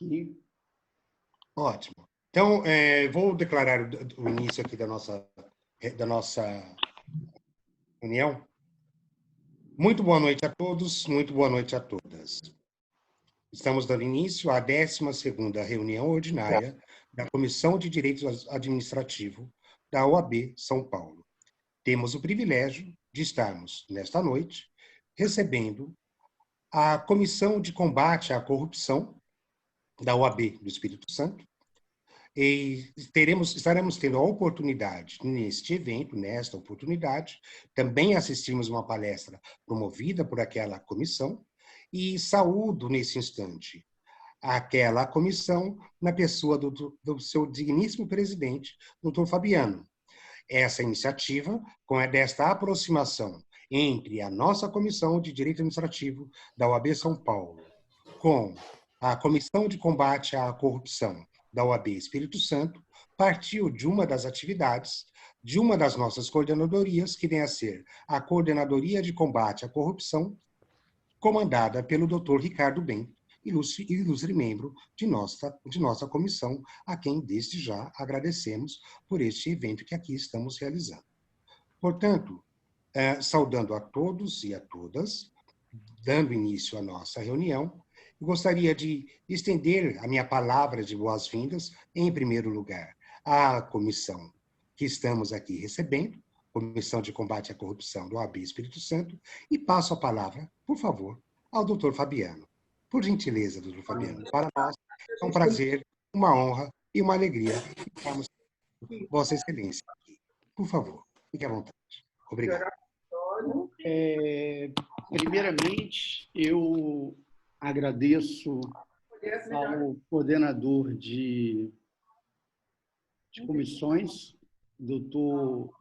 aqui. Ótimo. Então, vou declarar o início aqui da nossa reunião. Muito boa noite a todos, muito boa noite a todas. Estamos dando início à 12ª reunião ordinária da Comissão de Direito Administrativo da OAB São Paulo. Temos o privilégio de estarmos, nesta noite, recebendo a Comissão de Combate à Corrupção da OAB do Espírito Santo, e estaremos tendo a oportunidade, nesta oportunidade, também assistimos uma palestra promovida por aquela comissão, e saúdo, nesse instante, aquela comissão na pessoa do seu digníssimo presidente, doutor Fabiano. Essa iniciativa, desta aproximação entre a nossa Comissão de Direito Administrativo da OAB São Paulo com a Comissão de Combate à Corrupção da OAB Espírito Santo, partiu de uma das atividades de uma das nossas coordenadorias, que vem a ser a Coordenadoria de Combate à Corrupção, comandada pelo Dr. Ricardo Bem, ilustre membro de nossa comissão, a quem desde já agradecemos por este evento que aqui estamos realizando. Portanto, saudando a todos e a todas, dando início à nossa reunião, eu gostaria de estender a minha palavra de boas-vindas, em primeiro lugar, à comissão que estamos aqui recebendo, Comissão de Combate à Corrupção do OAB Espírito Santo, e passo a palavra, por favor, ao doutor Fabiano. Por gentileza, doutor Fabiano, para nós é um prazer, uma honra e uma alegria estarmos com Vossa Excelência aqui. Por favor, fique à vontade. Obrigado. Primeiramente, eu agradeço ao coordenador de comissões, doutor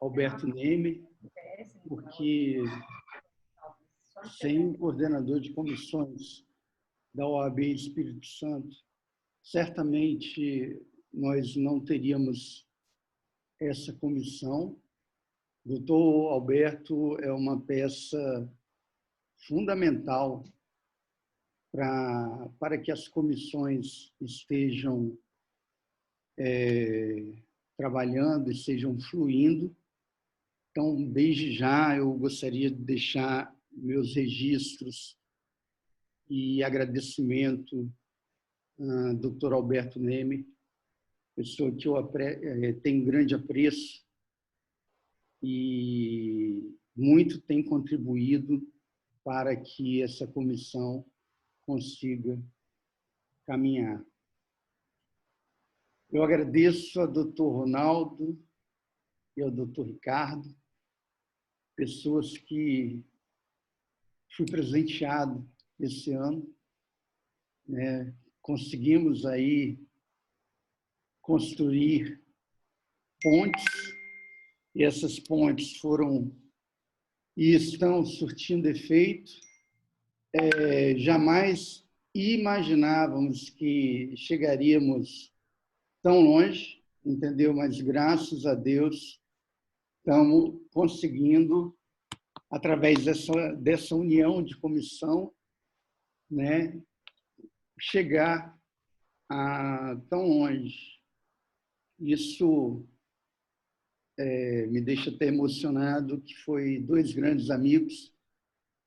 Alberto Neme, porque sem o coordenador de comissões da OAB Espírito Santo, certamente nós não teríamos essa comissão. O doutor Alberto é uma peça fundamental para que as comissões estejam trabalhando e estejam fluindo. Então, desde já, eu gostaria de deixar meus registros e agradecimento ao Dr. Alberto Neme, pessoa que eu tenho grande apreço e muito tem contribuído para que essa comissão consiga caminhar. Eu agradeço ao Dr. Ronaldo e ao Dr. Ricardo, pessoas que fui presenteado esse ano, né? Conseguimos aí construir pontes, e essas pontes foram e estão surtindo efeito. Jamais imaginávamos que chegaríamos tão longe, entendeu? Mas, graças a Deus, estamos conseguindo, através dessa união de comissão, né, chegar a tão longe. Isso me deixa até emocionado, que foi 2 grandes amigos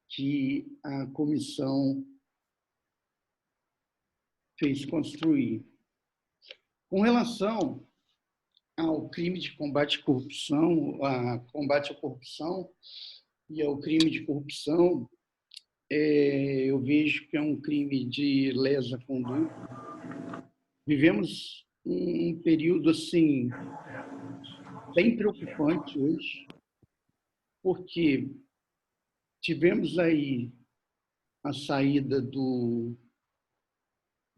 que a comissão fez construir. Com relação ao crime de combate à corrupção, combate à corrupção e ao crime de corrupção, eu vejo que é um crime de lesa conduta. Vivemos um período assim bem preocupante hoje, porque tivemos aí a saída do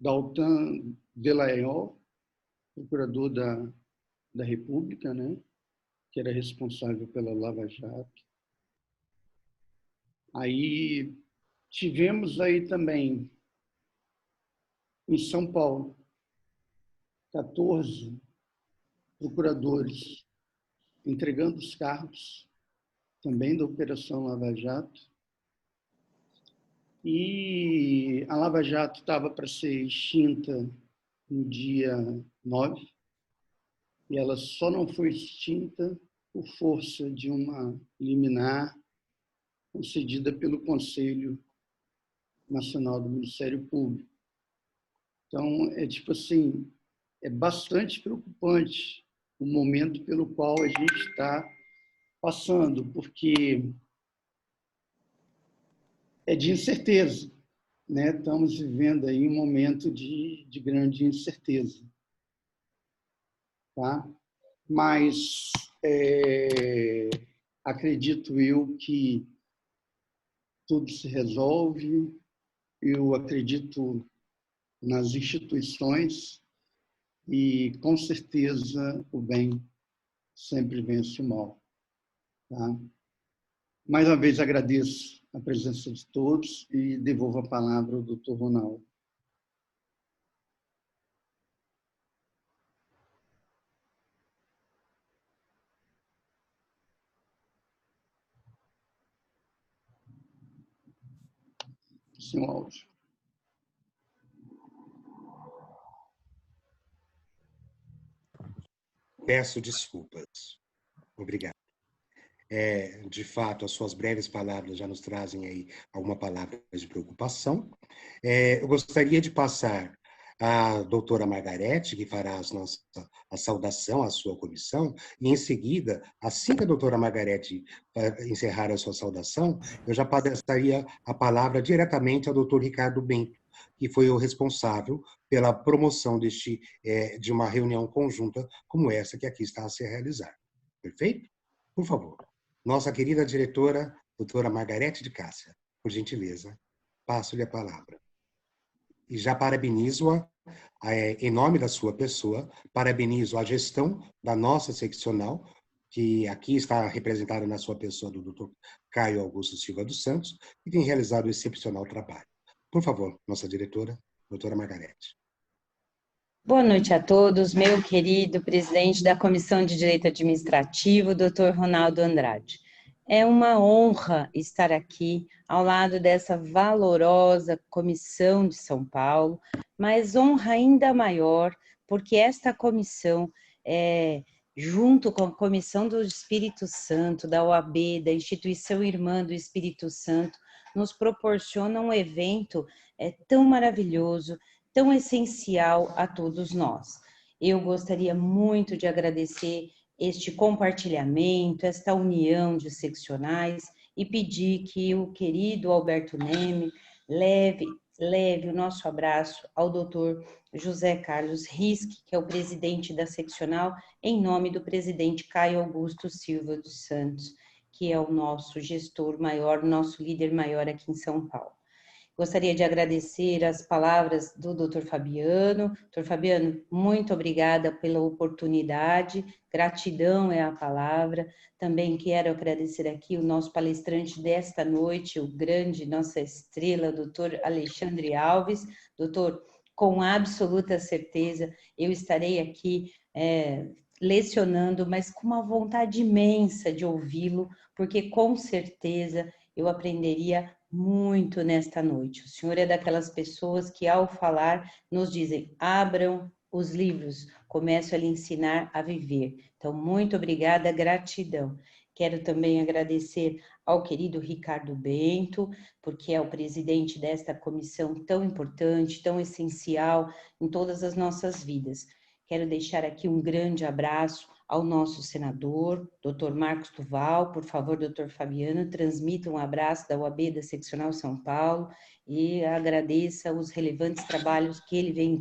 Daltan Delagnol, procurador da República, né, que era responsável pela Lava Jato. Aí tivemos aí também, em São Paulo, 14 procuradores entregando os cargos, também da Operação Lava Jato. E a Lava Jato estava para ser extinta no dia 9, e ela só não foi extinta por força de uma liminar concedida pelo Conselho Nacional do Ministério Público. Então, é tipo assim, é bastante preocupante o momento pelo qual a gente está passando, porque é de incerteza, né? Estamos vivendo aí um momento de grande incerteza, tá? Mas acredito eu que tudo se resolve, eu acredito nas instituições e, com certeza, o bem sempre vence o mal. Tá? Mais uma vez, agradeço a presença de todos e devolvo a palavra ao Dr. Ronaldo. Sem o áudio. Peço desculpas. Obrigado. De fato, as suas breves palavras já nos trazem aí alguma palavra de preocupação. Eu gostaria de passar à doutora Margarete, que fará a saudação à sua comissão, e em seguida, assim que a doutora Margarete encerrar a sua saudação, eu já passaria a palavra diretamente ao doutor Ricardo Bento, que foi o responsável pela promoção de uma reunião conjunta como essa que aqui está a se realizar. Perfeito? Por favor. Nossa querida diretora, doutora Margarete de Cássia, por gentileza, passo-lhe a palavra. E já parabenizo-a, em nome da sua pessoa, parabenizo a gestão da nossa seccional, que aqui está representada na sua pessoa do Dr. Caio Augusto Silva dos Santos, que tem realizado um excepcional trabalho. Por favor, nossa diretora, doutora Margarete. Boa noite a todos, meu querido presidente da Comissão de Direito Administrativo, Dr. Ronaldo Andrade. É uma honra estar aqui ao lado dessa valorosa Comissão de São Paulo, mas honra ainda maior, porque esta comissão, junto com a Comissão do Espírito Santo, da OAB, da Instituição Irmã do Espírito Santo, nos proporciona um evento tão maravilhoso, tão essencial a todos nós. Eu gostaria muito de agradecer este compartilhamento, esta união de seccionais e pedir que o querido Alberto Neme leve o nosso abraço ao doutor José Carlos Risque, que é o presidente da seccional, em nome do presidente Caio Augusto Silva dos Santos, que é o nosso gestor maior, nosso líder maior aqui em São Paulo. Gostaria de agradecer as palavras do Dr. Fabiano. Dr. Fabiano, muito obrigada pela oportunidade, gratidão é a palavra. Também quero agradecer aqui o nosso palestrante desta noite, o grande, nossa estrela, Dr. Alexandre Alves. Doutor, com absoluta certeza, eu estarei aqui lecionando, mas com uma vontade imensa de ouvi-lo, porque com certeza eu aprenderia muito nesta noite. O senhor é daquelas pessoas que, ao falar, nos dizem: abram os livros, começo a lhe ensinar a viver. Então, muito obrigada, gratidão. Quero também agradecer ao querido Ricardo Bento, porque é o presidente desta comissão tão importante, tão essencial em todas as nossas vidas. Quero deixar aqui um grande abraço ao nosso senador, Dr. Marcos Duval. Por favor, Dr. Fabiano, transmita um abraço da OAB da Seccional São Paulo e agradeça os relevantes trabalhos que ele vem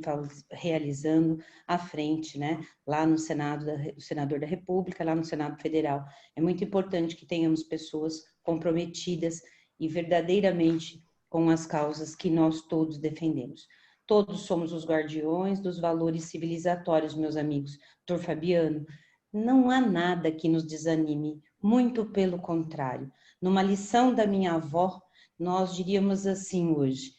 realizando à frente, né, lá no Senado, o Senador da República, lá no Senado Federal. É muito importante que tenhamos pessoas comprometidas e verdadeiramente com as causas que nós todos defendemos. Todos somos os guardiões dos valores civilizatórios, meus amigos. Dr. Fabiano, não há nada que nos desanime, muito pelo contrário. Numa lição da minha avó, nós diríamos assim hoje: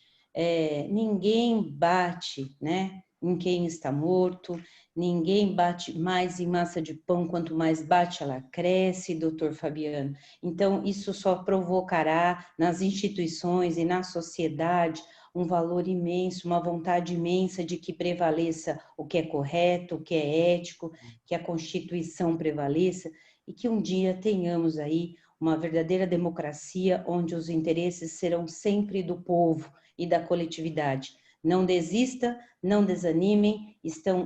ninguém bate, né, em quem está morto, ninguém bate mais em massa de pão, quanto mais bate ela cresce, doutor Fabiano. Então, isso só provocará nas instituições e na sociedade um valor imenso, uma vontade imensa de que prevaleça o que é correto, o que é ético, que a Constituição prevaleça e que um dia tenhamos aí uma verdadeira democracia onde os interesses serão sempre do povo e da coletividade. Não desista, não desanimem,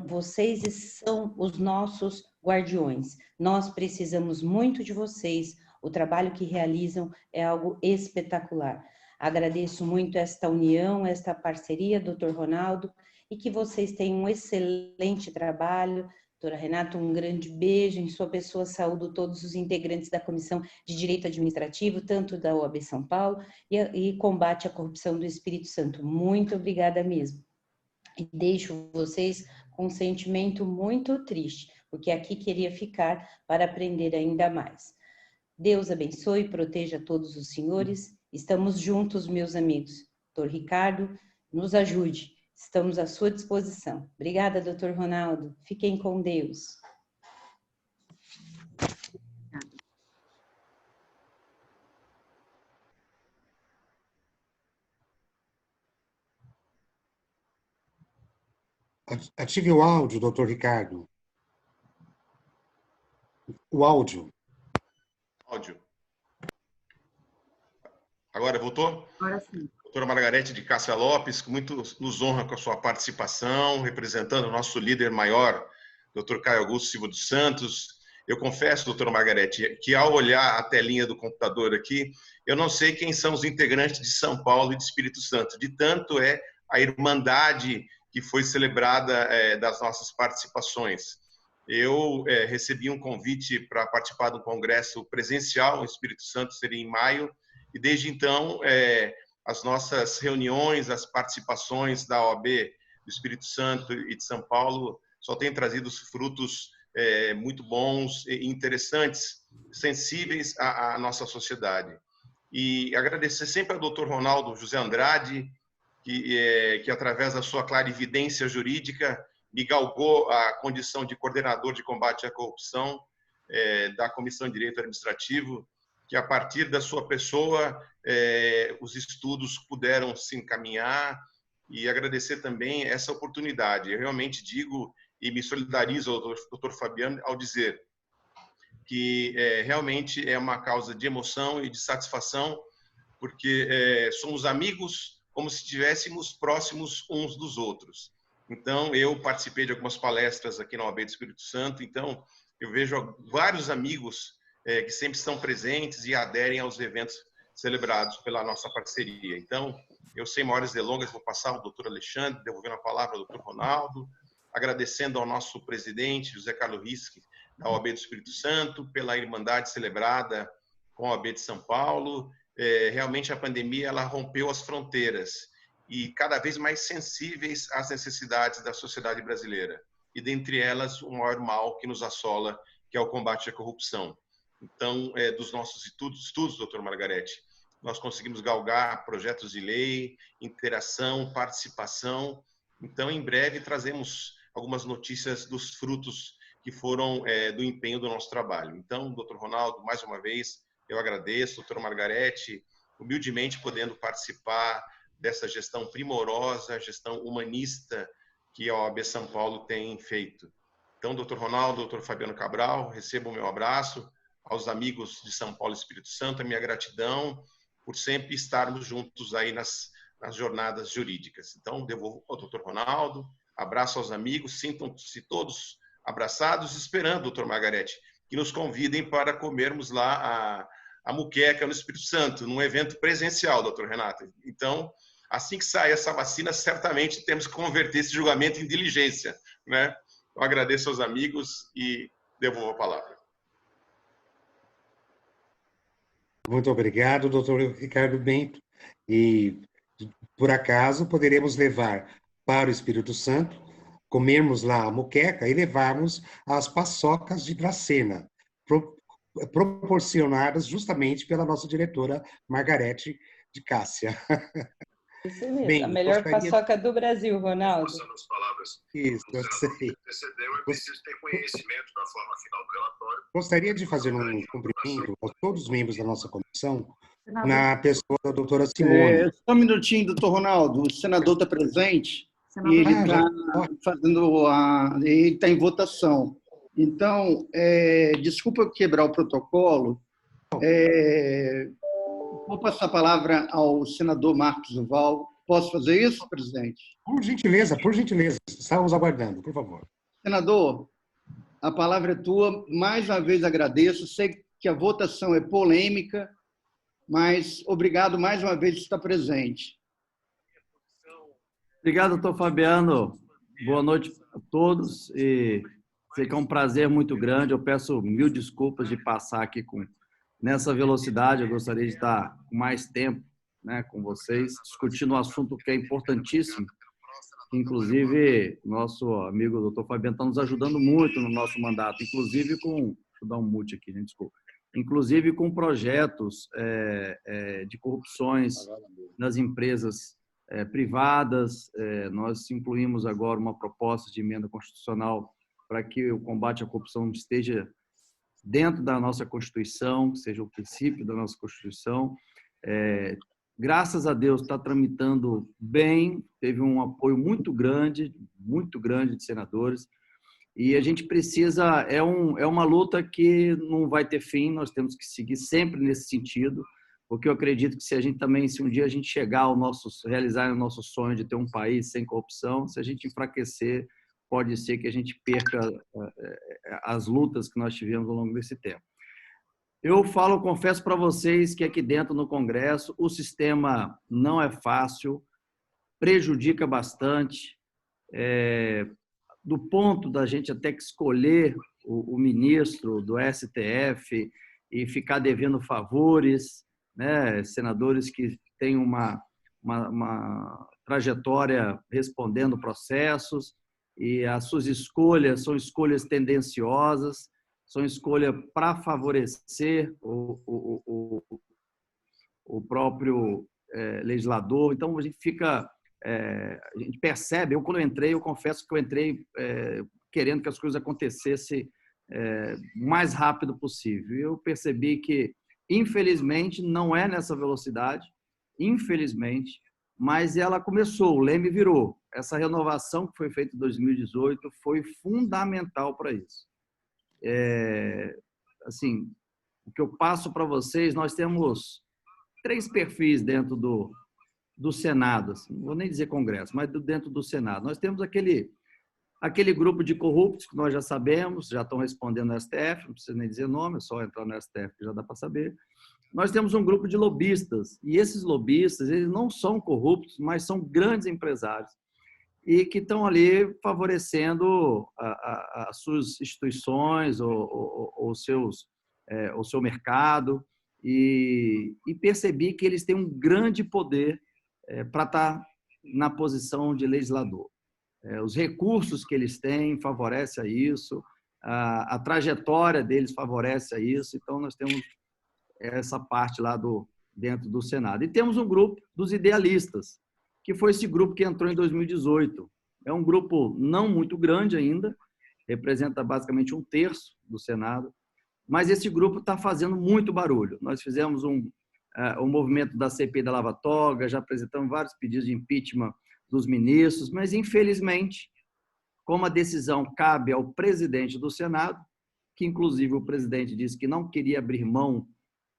vocês são os nossos guardiões. Nós precisamos muito de vocês, o trabalho que realizam é algo espetacular. Agradeço muito esta união, esta parceria, doutor Ronaldo, e que vocês tenham um excelente trabalho. Doutora Renata, um grande beijo em sua pessoa, saúdo todos os integrantes da Comissão de Direito Administrativo, tanto da OAB São Paulo e combate à corrupção do Espírito Santo. Muito obrigada mesmo. E deixo vocês com um sentimento muito triste, porque aqui queria ficar para aprender ainda mais. Deus abençoe e proteja todos os senhores. Estamos juntos, meus amigos. Doutor Ricardo, nos ajude. Estamos à sua disposição. Obrigada, doutor Ronaldo. Fiquem com Deus. Ative o áudio, doutor Ricardo. O áudio. Áudio. Agora voltou? Agora sim. Doutora Margarete de Cássia Lopes, que muito nos honra com a sua participação, representando o nosso líder maior, doutor Caio Augusto Silva dos Santos. Eu confesso, doutora Margarete, que ao olhar a telinha do computador aqui, eu não sei quem são os integrantes de São Paulo e de Espírito Santo, de tanto é a irmandade que foi celebrada das nossas participações. Eu recebi um convite para participar de um congresso presencial no Espírito Santo, seria em maio, e desde então as nossas reuniões, as participações da OAB do Espírito Santo e de São Paulo só têm trazido frutos muito bons e interessantes, sensíveis à nossa sociedade. E agradecer sempre ao doutor Ronaldo José Andrade, que através da sua clarividência jurídica me galgou a condição de coordenador de combate à corrupção da Comissão de Direito Administrativo, que a partir da sua pessoa os estudos puderam se encaminhar, e agradecer também essa oportunidade. Eu realmente digo e me solidarizo ao doutor Fabiano ao dizer que realmente é uma causa de emoção e de satisfação, porque somos amigos como se estivéssemos próximos uns dos outros. Então, eu participei de algumas palestras aqui na OAB do Espírito Santo, então eu vejo vários amigos que sempre estão presentes e aderem aos eventos celebrados pela nossa parceria. Então, eu sem maiores delongas vou passar ao doutor Alexandre, devolvendo a palavra ao doutor Ronaldo, agradecendo ao nosso presidente, José Carlos Risque, da OAB do Espírito Santo, pela irmandade celebrada com a OAB de São Paulo. Realmente a pandemia ela rompeu as fronteiras e cada vez mais sensíveis às necessidades da sociedade brasileira. E dentre elas, o maior mal que nos assola, que é o combate à corrupção. Então, dos nossos estudos, doutor Margarete, nós conseguimos galgar projetos de lei, interação, participação. Então, em breve, trazemos algumas notícias dos frutos que foram do empenho do nosso trabalho. Então, doutor Ronaldo, mais uma vez, eu agradeço, doutora Margarete, humildemente podendo participar dessa gestão primorosa, gestão humanista que a OAB São Paulo tem feito. Então, doutor Ronaldo, doutor Fabiano Cabral, recebam o meu abraço, aos amigos de São Paulo e Espírito Santo, a minha gratidão por sempre estarmos juntos aí nas jornadas jurídicas. Então, devolvo ao doutor Ronaldo, abraço aos amigos, sintam-se todos abraçados, esperando, doutor Margarete, que nos convidem para comermos lá a muqueca no Espírito Santo, num evento presencial, doutor Renato. Então, assim que sair essa vacina, certamente temos que converter esse julgamento em diligência, né? Eu agradeço aos amigos e devolvo a palavra. Muito obrigado, doutor Ricardo Bento. E, por acaso, poderemos levar para o Espírito Santo, comermos lá a moqueca e levarmos as paçocas de Dracena, proporcionadas justamente pela nossa diretora Margarete de Cássia. Isso mesmo, Bem, a melhor gostaria... paçoca do Brasil, Ronaldo. Passando as palavras Isso, eu sei. Antecedeu, é preciso ter conhecimento da forma final do relatório. Gostaria de fazer um cumprimento a todos os membros da nossa comissão, na pessoa da doutora Simone. Só um minutinho, doutor Ronaldo. O senador está presente e ele está fazendo ele está em votação. Então, desculpa eu quebrar o protocolo. Vou passar a palavra ao senador Marcos Duval. Posso fazer isso, presidente? Por gentileza. Estávamos aguardando, por favor. Senador, a palavra é tua. Mais uma vez agradeço. Sei que a votação é polêmica, mas obrigado mais uma vez por estar presente. Obrigado, doutor Fabiano. Boa noite a todos. E sei que é um prazer muito grande. Eu peço mil desculpas de passar aqui nessa velocidade. Eu gostaria de estar com mais tempo, né, com vocês, discutindo um assunto que é importantíssimo. Inclusive, nosso amigo doutor Fabiano está nos ajudando muito no nosso mandato, inclusive com... Deixa eu dar um mute aqui, gente, desculpa. Inclusive com projetos de corrupções nas empresas privadas. Nós incluímos agora uma proposta de emenda constitucional para que o combate à corrupção esteja dentro da nossa Constituição, que seja o princípio da nossa Constituição. Graças a Deus está tramitando bem, teve um apoio muito grande de senadores. E a gente precisa, é uma luta que não vai ter fim, nós temos que seguir sempre nesse sentido, porque eu acredito que se um dia a gente realizar o nosso sonho de ter um país sem corrupção, se a gente enfraquecer, pode ser que a gente perca as lutas que nós tivemos ao longo desse tempo. Confesso para vocês que aqui dentro no Congresso o sistema não é fácil, prejudica bastante, do ponto da gente até que escolher o ministro do STF e ficar devendo favores, né? Senadores que têm uma trajetória respondendo processos e as suas escolhas são escolhas tendenciosas, são escolhas para favorecer o próprio legislador. Então, a gente percebe, quando eu entrei, eu confesso que eu entrei querendo que as coisas acontecessem o mais rápido possível. Eu percebi que, infelizmente, não é nessa velocidade, infelizmente, mas ela começou, o leme virou. Essa renovação que foi feita em 2018 foi fundamental para isso. Assim, o que eu passo para vocês, nós temos 3 perfis dentro do Senado, assim, não vou nem dizer Congresso, mas dentro do Senado. Nós temos aquele grupo de corruptos que nós já sabemos, já estão respondendo no STF, não precisa nem dizer nome, é só entrar no STF que já dá para saber. Nós temos um grupo de lobistas, e esses lobistas, eles não são corruptos, mas são grandes empresários, e que estão ali favorecendo as suas instituições, o seu mercado, e percebi que eles têm um grande poder para estar na posição de legislador. Os recursos que eles têm favorecem a isso, a trajetória deles favorece a isso, então nós temos essa parte lá dentro do Senado. E temos um grupo dos idealistas, que foi esse grupo que entrou em 2018. É um grupo não muito grande ainda, representa basicamente 1/3 do Senado, mas esse grupo está fazendo muito barulho. Nós fizemos um movimento da CPI da Lava Toga, já apresentamos vários pedidos de impeachment dos ministros, mas, infelizmente, como a decisão cabe ao presidente do Senado, que, inclusive, o presidente disse que não queria abrir mão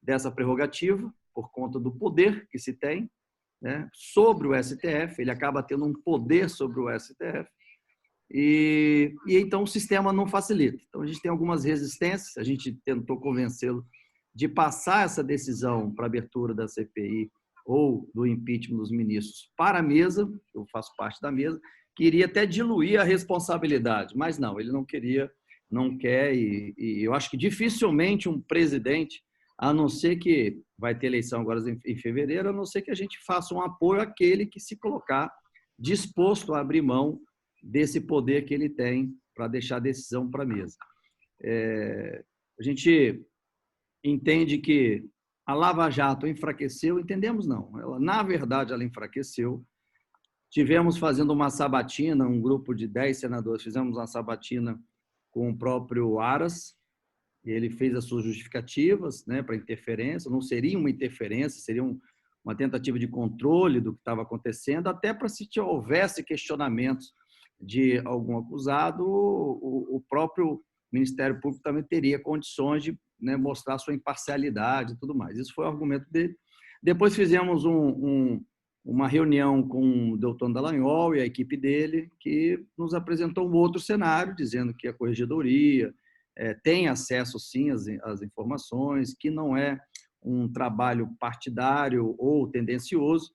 dessa prerrogativa, por conta do poder que se tem, né, sobre o STF, ele acaba tendo um poder sobre o STF, e então o sistema não facilita. Então, a gente tem algumas resistências, a gente tentou convencê-lo de passar essa decisão para a abertura da CPI ou do impeachment dos ministros para a mesa, eu faço parte da mesa, queria até diluir a responsabilidade, mas não, ele não queria, não quer, e eu acho que dificilmente um presidente, a não ser que vai ter eleição agora em fevereiro, a não ser que a gente faça um apoio àquele que se colocar disposto a abrir mão desse poder que ele tem para deixar a decisão para a mesa. A gente entende que a Lava Jato enfraqueceu, entendemos não. Na verdade, ela enfraqueceu. Tivemos fazendo uma sabatina, um grupo de 10 senadores, fizemos uma sabatina com o próprio Aras, e ele fez as suas justificativas, né, para interferência. Não seria uma interferência, seria uma tentativa de controle do que estava acontecendo, até para se houvesse questionamentos de algum acusado, o próprio Ministério Público também teria condições de, né, mostrar sua imparcialidade e tudo mais. Isso foi o argumento dele. Depois fizemos uma reunião com o Deltan Dallagnol e a equipe dele, que nos apresentou um outro cenário, dizendo que a corregedoria tem acesso, sim, às informações, que não é um trabalho partidário ou tendencioso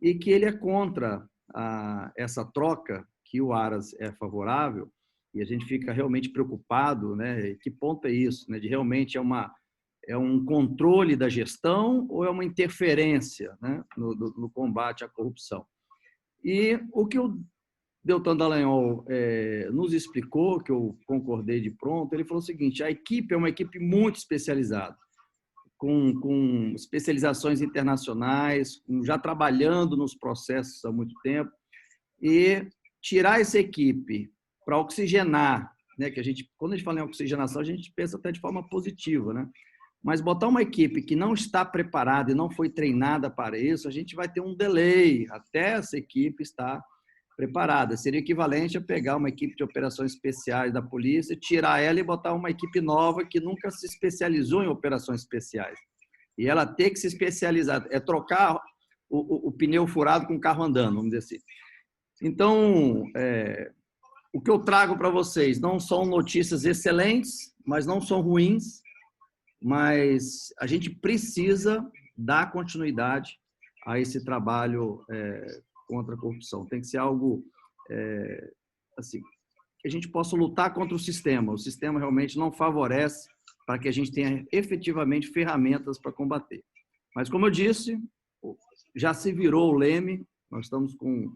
e que ele é contra essa troca, que o Aras é favorável, e a gente fica realmente preocupado, né? Que ponto é isso? Né? De realmente é um controle da gestão ou é uma interferência, né, no combate à corrupção? E o que o Deltan Dallagnol nos explicou, que eu concordei de pronto, ele falou o seguinte: a equipe é uma equipe muito especializada, com especializações internacionais, já trabalhando nos processos há muito tempo, e tirar essa equipe para oxigenar, né, que quando a gente fala em oxigenação, a gente pensa até de forma positiva, né? Mas botar uma equipe que não está preparada e não foi treinada para isso, a gente vai ter um delay até essa equipe estar preparada. Seria equivalente a pegar uma equipe de operações especiais da polícia, tirar ela e botar uma equipe nova que nunca se especializou em operações especiais. E ela ter que se especializar, é trocar o pneu furado com o carro andando, vamos dizer assim. Então, o que eu trago para vocês não são notícias excelentes, mas não são ruins, mas a gente precisa dar continuidade a esse trabalho contra a corrupção. Tem que ser algo assim, que a gente possa lutar contra o sistema. O sistema realmente não favorece para que a gente tenha efetivamente ferramentas para combater. Mas, como eu disse, já se virou o leme, nós estamos com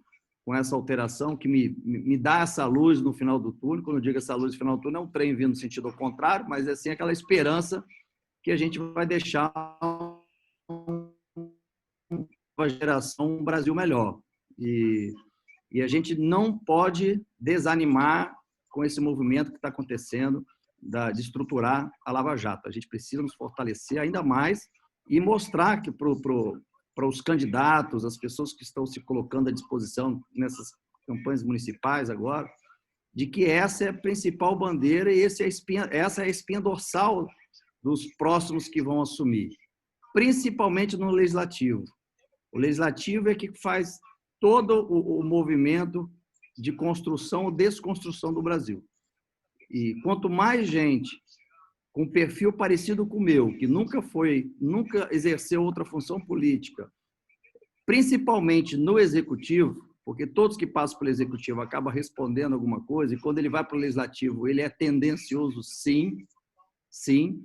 essa alteração que me dá essa luz no final do túnel. Quando eu digo essa luz no final do túnel, não é um trem vindo no sentido ao contrário, mas é assim, aquela esperança que a gente vai deixar uma geração, um Brasil melhor. E a gente não pode desanimar com esse movimento que está acontecendo de estruturar a Lava Jato. A gente precisa nos fortalecer ainda mais e mostrar que para os candidatos, as pessoas que estão se colocando à disposição nessas campanhas municipais agora, de que essa é a principal bandeira e essa é a espinha dorsal dos próximos que vão assumir, principalmente no Legislativo. O Legislativo é que faz todo o movimento de construção ou desconstrução do Brasil. E quanto mais gente com perfil parecido com o meu, que nunca exerceu outra função política, principalmente no Executivo, porque todos que passam pelo Executivo acabam respondendo alguma coisa, e quando ele vai para o Legislativo, ele é tendencioso, sim, sim.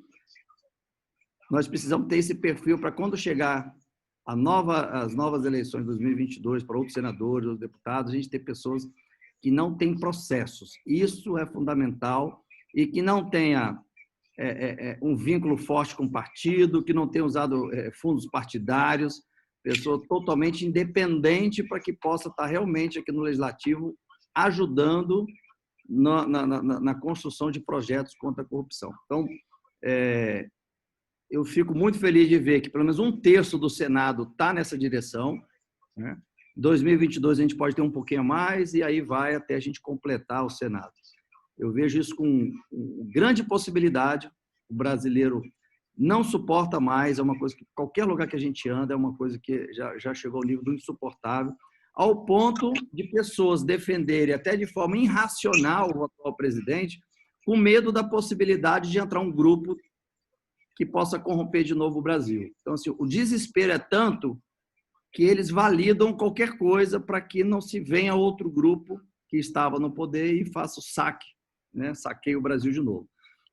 Nós precisamos ter esse perfil para quando chegar as novas eleições de 2022, para outros senadores, outros deputados, a gente ter pessoas que não têm processos. Isso é fundamental, e que não tenha um vínculo forte com o partido, que não tenha usado fundos partidários, pessoa totalmente independente para que possa estar realmente aqui no Legislativo ajudando na construção de projetos contra a corrupção. Então, eu fico muito feliz de ver que pelo menos 1/3 do Senado está nessa direção, né? Em 2022 a gente pode ter um pouquinho a mais e aí vai até a gente completar o Senado. Eu vejo isso com grande possibilidade. O brasileiro não suporta mais, é uma coisa que qualquer lugar que a gente anda é uma coisa que já chegou ao nível do insuportável, ao ponto de pessoas defenderem até de forma irracional o atual presidente, com medo da possibilidade de entrar um grupo que possa corromper de novo o Brasil. Então, assim, o desespero é tanto que eles validam qualquer coisa para que não se venha outro grupo que estava no poder e faça o saque, né? Saqueie o Brasil de novo.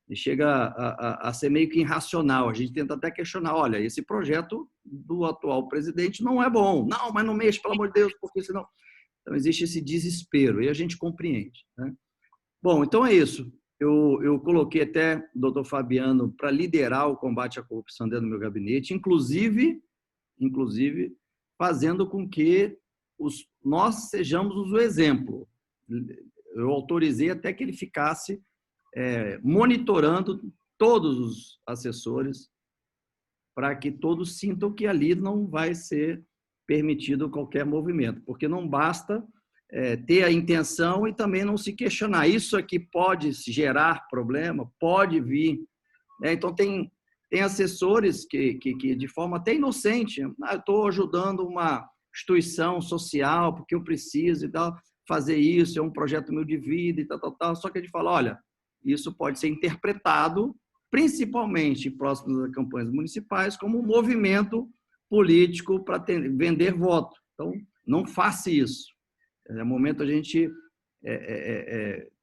E chega a ser meio que irracional. A gente tenta até questionar, olha, esse projeto do atual presidente não é bom. Não, mas não mexa, pelo amor de Deus, porque senão... Então, existe esse desespero, e a gente compreende, né? Bom, então é isso. Eu coloquei até o doutor Fabiano para liderar o combate à corrupção dentro do meu gabinete, inclusive fazendo com que nós sejamos o exemplo. Eu autorizei até que ele ficasse monitorando todos os assessores para que todos sintam que ali não vai ser permitido qualquer movimento, porque não basta ter a intenção e também não se questionar. Isso aqui pode gerar problema, pode vir. Então, tem assessores que de forma até inocente, eu estou ajudando uma instituição social porque eu preciso e tal, fazer isso, é um projeto meu de vida e tal. Só que a gente fala, olha, isso pode ser interpretado, principalmente próximo das campanhas municipais, como um movimento político para vender voto. Então, não faça isso. É momento a gente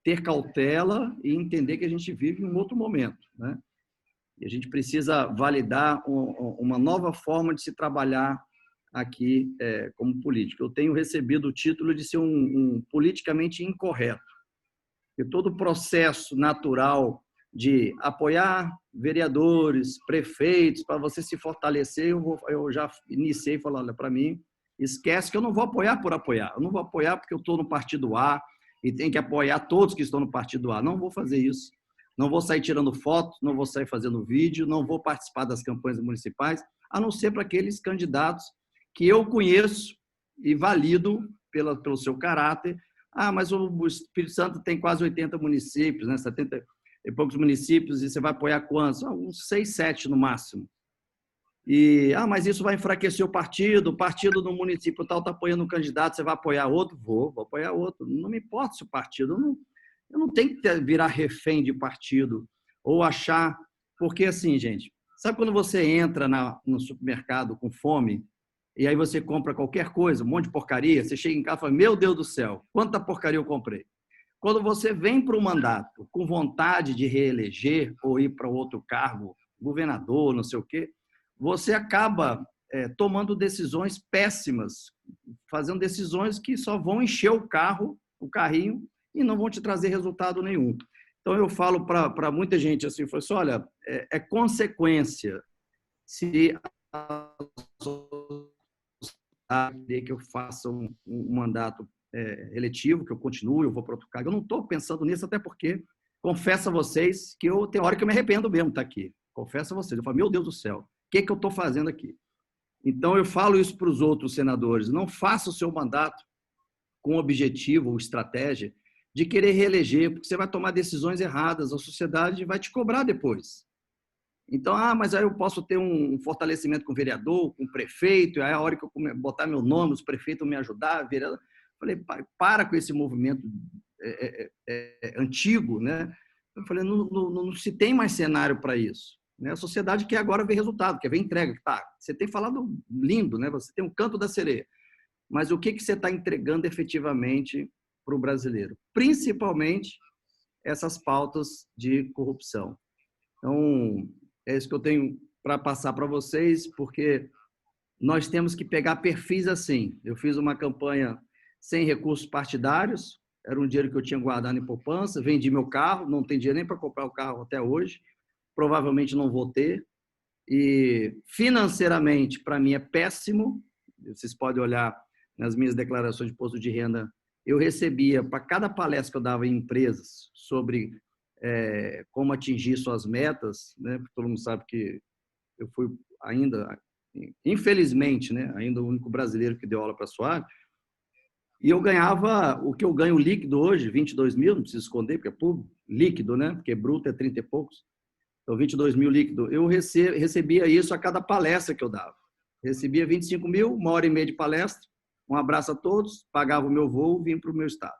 ter cautela e entender que a gente vive um outro momento, né? E a gente precisa validar uma nova forma de se trabalhar aqui como político. Eu tenho recebido o título de ser um politicamente incorreto. E todo o processo natural de apoiar vereadores, prefeitos, para você se fortalecer, eu já iniciei falando, olha, para mim, esquece que eu não vou apoiar por apoiar. Eu não vou apoiar porque eu estou no partido A e tem que apoiar todos que estão no partido A. Não vou fazer isso. Não vou sair tirando foto, não vou sair fazendo vídeo, não vou participar das campanhas municipais, a não ser para aqueles candidatos que eu conheço e valido pelo seu caráter. Mas o Espírito Santo tem quase 80 municípios, né? 70 e poucos municípios, e você vai apoiar quantos? Uns 6, 7 no máximo. Mas isso vai enfraquecer o partido no município tal está apoiando um candidato, você vai apoiar outro? Vou apoiar outro. Não me importa se o partido... Eu não tenho que virar refém de partido ou achar... Porque assim, gente, sabe quando você entra no supermercado com fome e aí você compra qualquer coisa, um monte de porcaria, você chega em casa e fala, meu Deus do céu, quanta porcaria eu comprei. Quando você vem para o mandato com vontade de reeleger ou ir para outro cargo, governador, não sei o quê, você acaba tomando decisões péssimas, fazendo decisões que só vão encher o carrinho, e não vão te trazer resultado nenhum. Então, eu falo para muita gente assim, eu falo assim, olha, é consequência se que eu faça um mandato eletivo, que eu continue, eu vou para outro cargo. Eu não estou pensando nisso, até porque, confesso a vocês, que tem hora que eu me arrependo mesmo de estar aqui. Confesso a vocês. Eu falo, meu Deus do céu, o que eu estou fazendo aqui? Então, eu falo isso para os outros senadores, não faça o seu mandato com objetivo ou estratégia de querer reeleger, porque você vai tomar decisões erradas, a sociedade vai te cobrar depois. Então, mas aí eu posso ter um fortalecimento com o vereador, com o prefeito, aí a hora que eu botar meu nome, os prefeitos me ajudar, vereador. Falei, para com esse movimento antigo, né? Eu falei, não se tem mais cenário para isso. Né? A sociedade quer agora ver resultado, quer ver entrega. Tá, você tem falado lindo, né? Você tem um canto da sereia. Mas o que você está entregando efetivamente para o brasileiro? Principalmente essas pautas de corrupção. Então, é isso que eu tenho para passar para vocês, porque nós temos que pegar perfis assim. Eu fiz uma campanha sem recursos partidários, era um dinheiro que eu tinha guardado em poupança, vendi meu carro, não tenho dinheiro nem para comprar o carro até hoje, provavelmente não vou ter. E financeiramente, para mim, é péssimo. Vocês podem olhar nas minhas declarações de imposto de renda, eu recebia, para cada palestra que eu dava em empresas sobre como atingir suas metas, né? Porque todo mundo sabe que eu fui ainda, infelizmente, né? Ainda o único brasileiro que deu aula para a Soares, e eu ganhava o que eu ganho líquido hoje, 22 mil, não preciso esconder, porque é público, líquido, né? Porque bruto é 30 e poucos, então 22 mil líquido. Eu recebia isso a cada palestra que eu dava. Recebia 25 mil, 1h30 de palestra, um abraço a todos, pagava o meu voo, vim para o meu estado.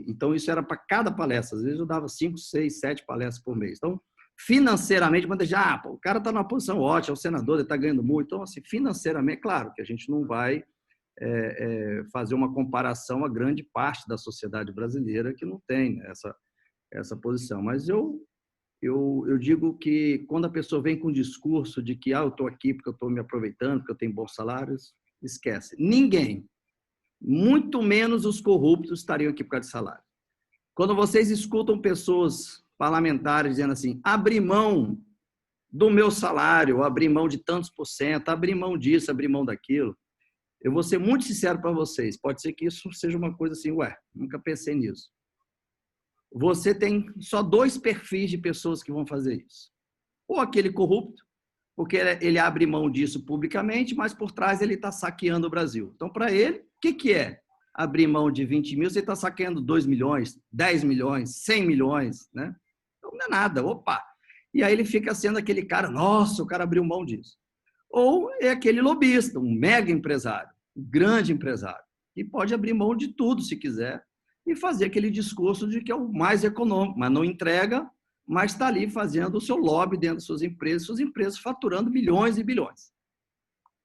Então, isso era para cada palestra. Às vezes eu dava 5, 6, 7 palestras por mês. Então, financeiramente, quando já, o cara está numa posição ótima, é o senador, ele está ganhando muito. Então, assim, financeiramente, claro que a gente não vai fazer uma comparação a grande parte da sociedade brasileira que não tem essa posição. Mas eu digo que quando a pessoa vem com o discurso de que eu estou aqui porque eu estou me aproveitando, porque eu tenho bons salários, esquece. Ninguém, muito menos os corruptos, estariam aqui por causa de salário. Quando vocês escutam pessoas parlamentares dizendo assim, abrir mão do meu salário, abrir mão de tantos por cento, abrir mão disso, abrir mão daquilo, Eu vou ser muito sincero para vocês. Pode ser que isso seja uma coisa assim, ué, nunca pensei nisso. Você tem só 2 perfis de pessoas que vão fazer isso. Ou aquele corrupto, porque ele abre mão disso publicamente, mas por trás ele está saqueando o Brasil. Então, para ele, o que é abrir mão de 20 mil? Você está saqueando 2 milhões, 10 milhões, 100 milhões, né? Então, não é nada, opa! E aí ele fica sendo aquele cara, nossa, o cara abriu mão disso. Ou é aquele lobista, um mega empresário, um grande empresário, que pode abrir mão de tudo, se quiser, e fazer aquele discurso de que é o mais econômico, mas não entrega, mas está ali fazendo o seu lobby dentro das suas empresas faturando bilhões e bilhões.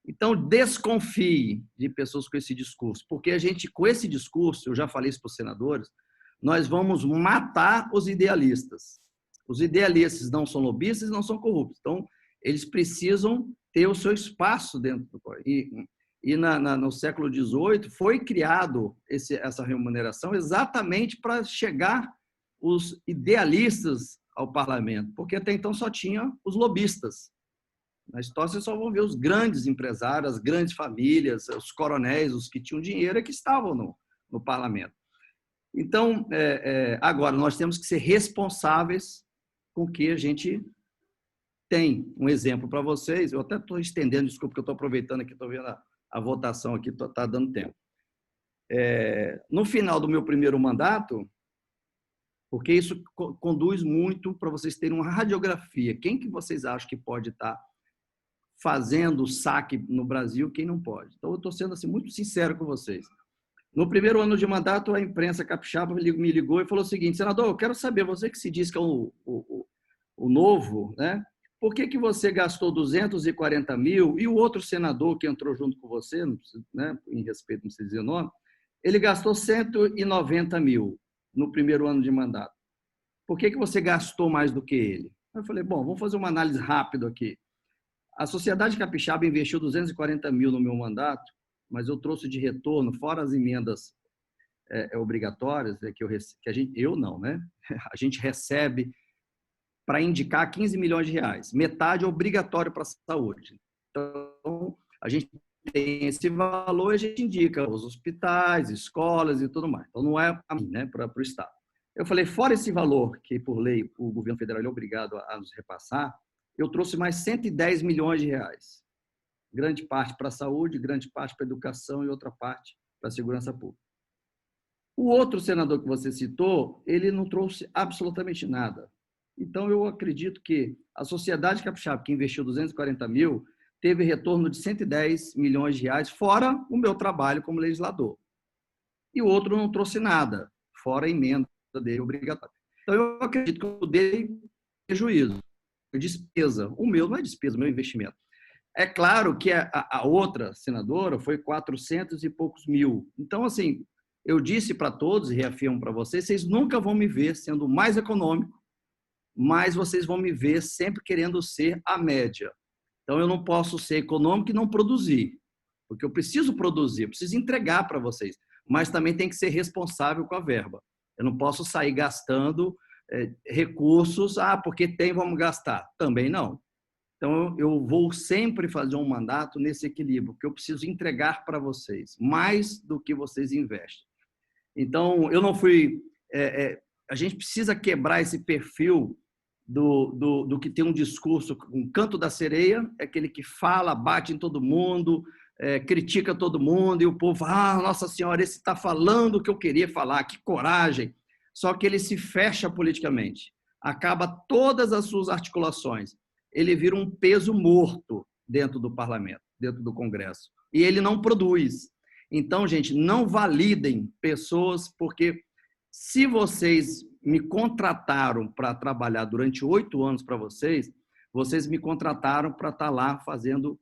Então, desconfie de pessoas com esse discurso, porque a gente, com esse discurso, eu já falei isso para os senadores, nós vamos matar os idealistas. Os idealistas não são lobistas, não são corruptos. Então, eles precisam ter o seu espaço dentro do... no século XVIII foi criado essa remuneração exatamente para chegar os idealistas ao parlamento, porque até então só tinha os lobistas. Na história, vocês só vão ver os grandes empresários, as grandes famílias, os coronéis, os que tinham dinheiro, que estavam no parlamento. Então, agora, nós temos que ser responsáveis com o que a gente tem. Um exemplo para vocês, eu até estou estendendo, desculpa, porque eu estou aproveitando aqui, estou vendo a votação aqui, está dando tempo. No final do meu primeiro mandato, porque isso conduz muito para vocês terem uma radiografia. Quem que vocês acham que pode estar fazendo o saque no Brasil, quem não pode? Então, eu estou sendo assim, muito sincero com vocês. No primeiro ano de mandato, a imprensa capixaba me ligou e falou o seguinte: senador, eu quero saber, você que se diz que é o novo, né? Por que você gastou 240 mil e o outro senador que entrou junto com você, né, em respeito, não sei dizer o nome, ele gastou 190 mil no primeiro ano de mandato? Por que você gastou mais do que ele? Eu falei, bom, vamos fazer uma análise rápida aqui. A Sociedade Capixaba investiu 240 mil no meu mandato, mas eu trouxe de retorno, fora as emendas obrigatórias, que a gente, eu não, né? A gente recebe para indicar 15 milhões de reais. Metade é obrigatório para a saúde. Então, a gente tem esse valor e a gente indica os hospitais, escolas e tudo mais. Então, não é para mim, né? Para o Estado. Eu falei, fora esse valor que, por lei, o governo federal é obrigado a nos repassar, eu trouxe mais 110 milhões de reais. Grande parte para a saúde, grande parte para a educação e outra parte para a segurança pública. O outro senador que você citou, ele não trouxe absolutamente nada. Então, eu acredito que a Sociedade Capixaba, que investiu 240 mil, teve retorno de 110 milhões de reais, fora o meu trabalho como legislador. E o outro não trouxe nada, fora a emenda dele obrigatória. Então, eu acredito que o dele é prejuízo, é despesa. O meu não é despesa, o meu é investimento. É claro que a outra senadora foi 400 e poucos mil. Então, assim, eu disse para todos e reafirmo para vocês, vocês nunca vão me ver sendo mais econômico, mas vocês vão me ver sempre querendo ser a média. Então, eu não posso ser econômico e não produzir, porque eu preciso produzir, eu preciso entregar para vocês, mas também tem que ser responsável com a verba. Eu não posso sair gastando recursos, porque tem, vamos gastar. Também não. Então, eu vou sempre fazer um mandato nesse equilíbrio, porque eu preciso entregar para vocês mais do que vocês investem. Então, eu não fui... a gente precisa quebrar esse perfil do que tem um discurso, um canto da sereia, é aquele que fala, bate em todo mundo, critica todo mundo, e o povo, nossa senhora, esse está falando o que eu queria falar, que coragem. Só que ele se fecha politicamente, acaba todas as suas articulações. Ele vira um peso morto dentro do parlamento, dentro do Congresso. E ele não produz. Então, gente, não validem pessoas, porque se vocês me contrataram para trabalhar durante 8 anos para vocês, vocês me contrataram para estar lá fazendo,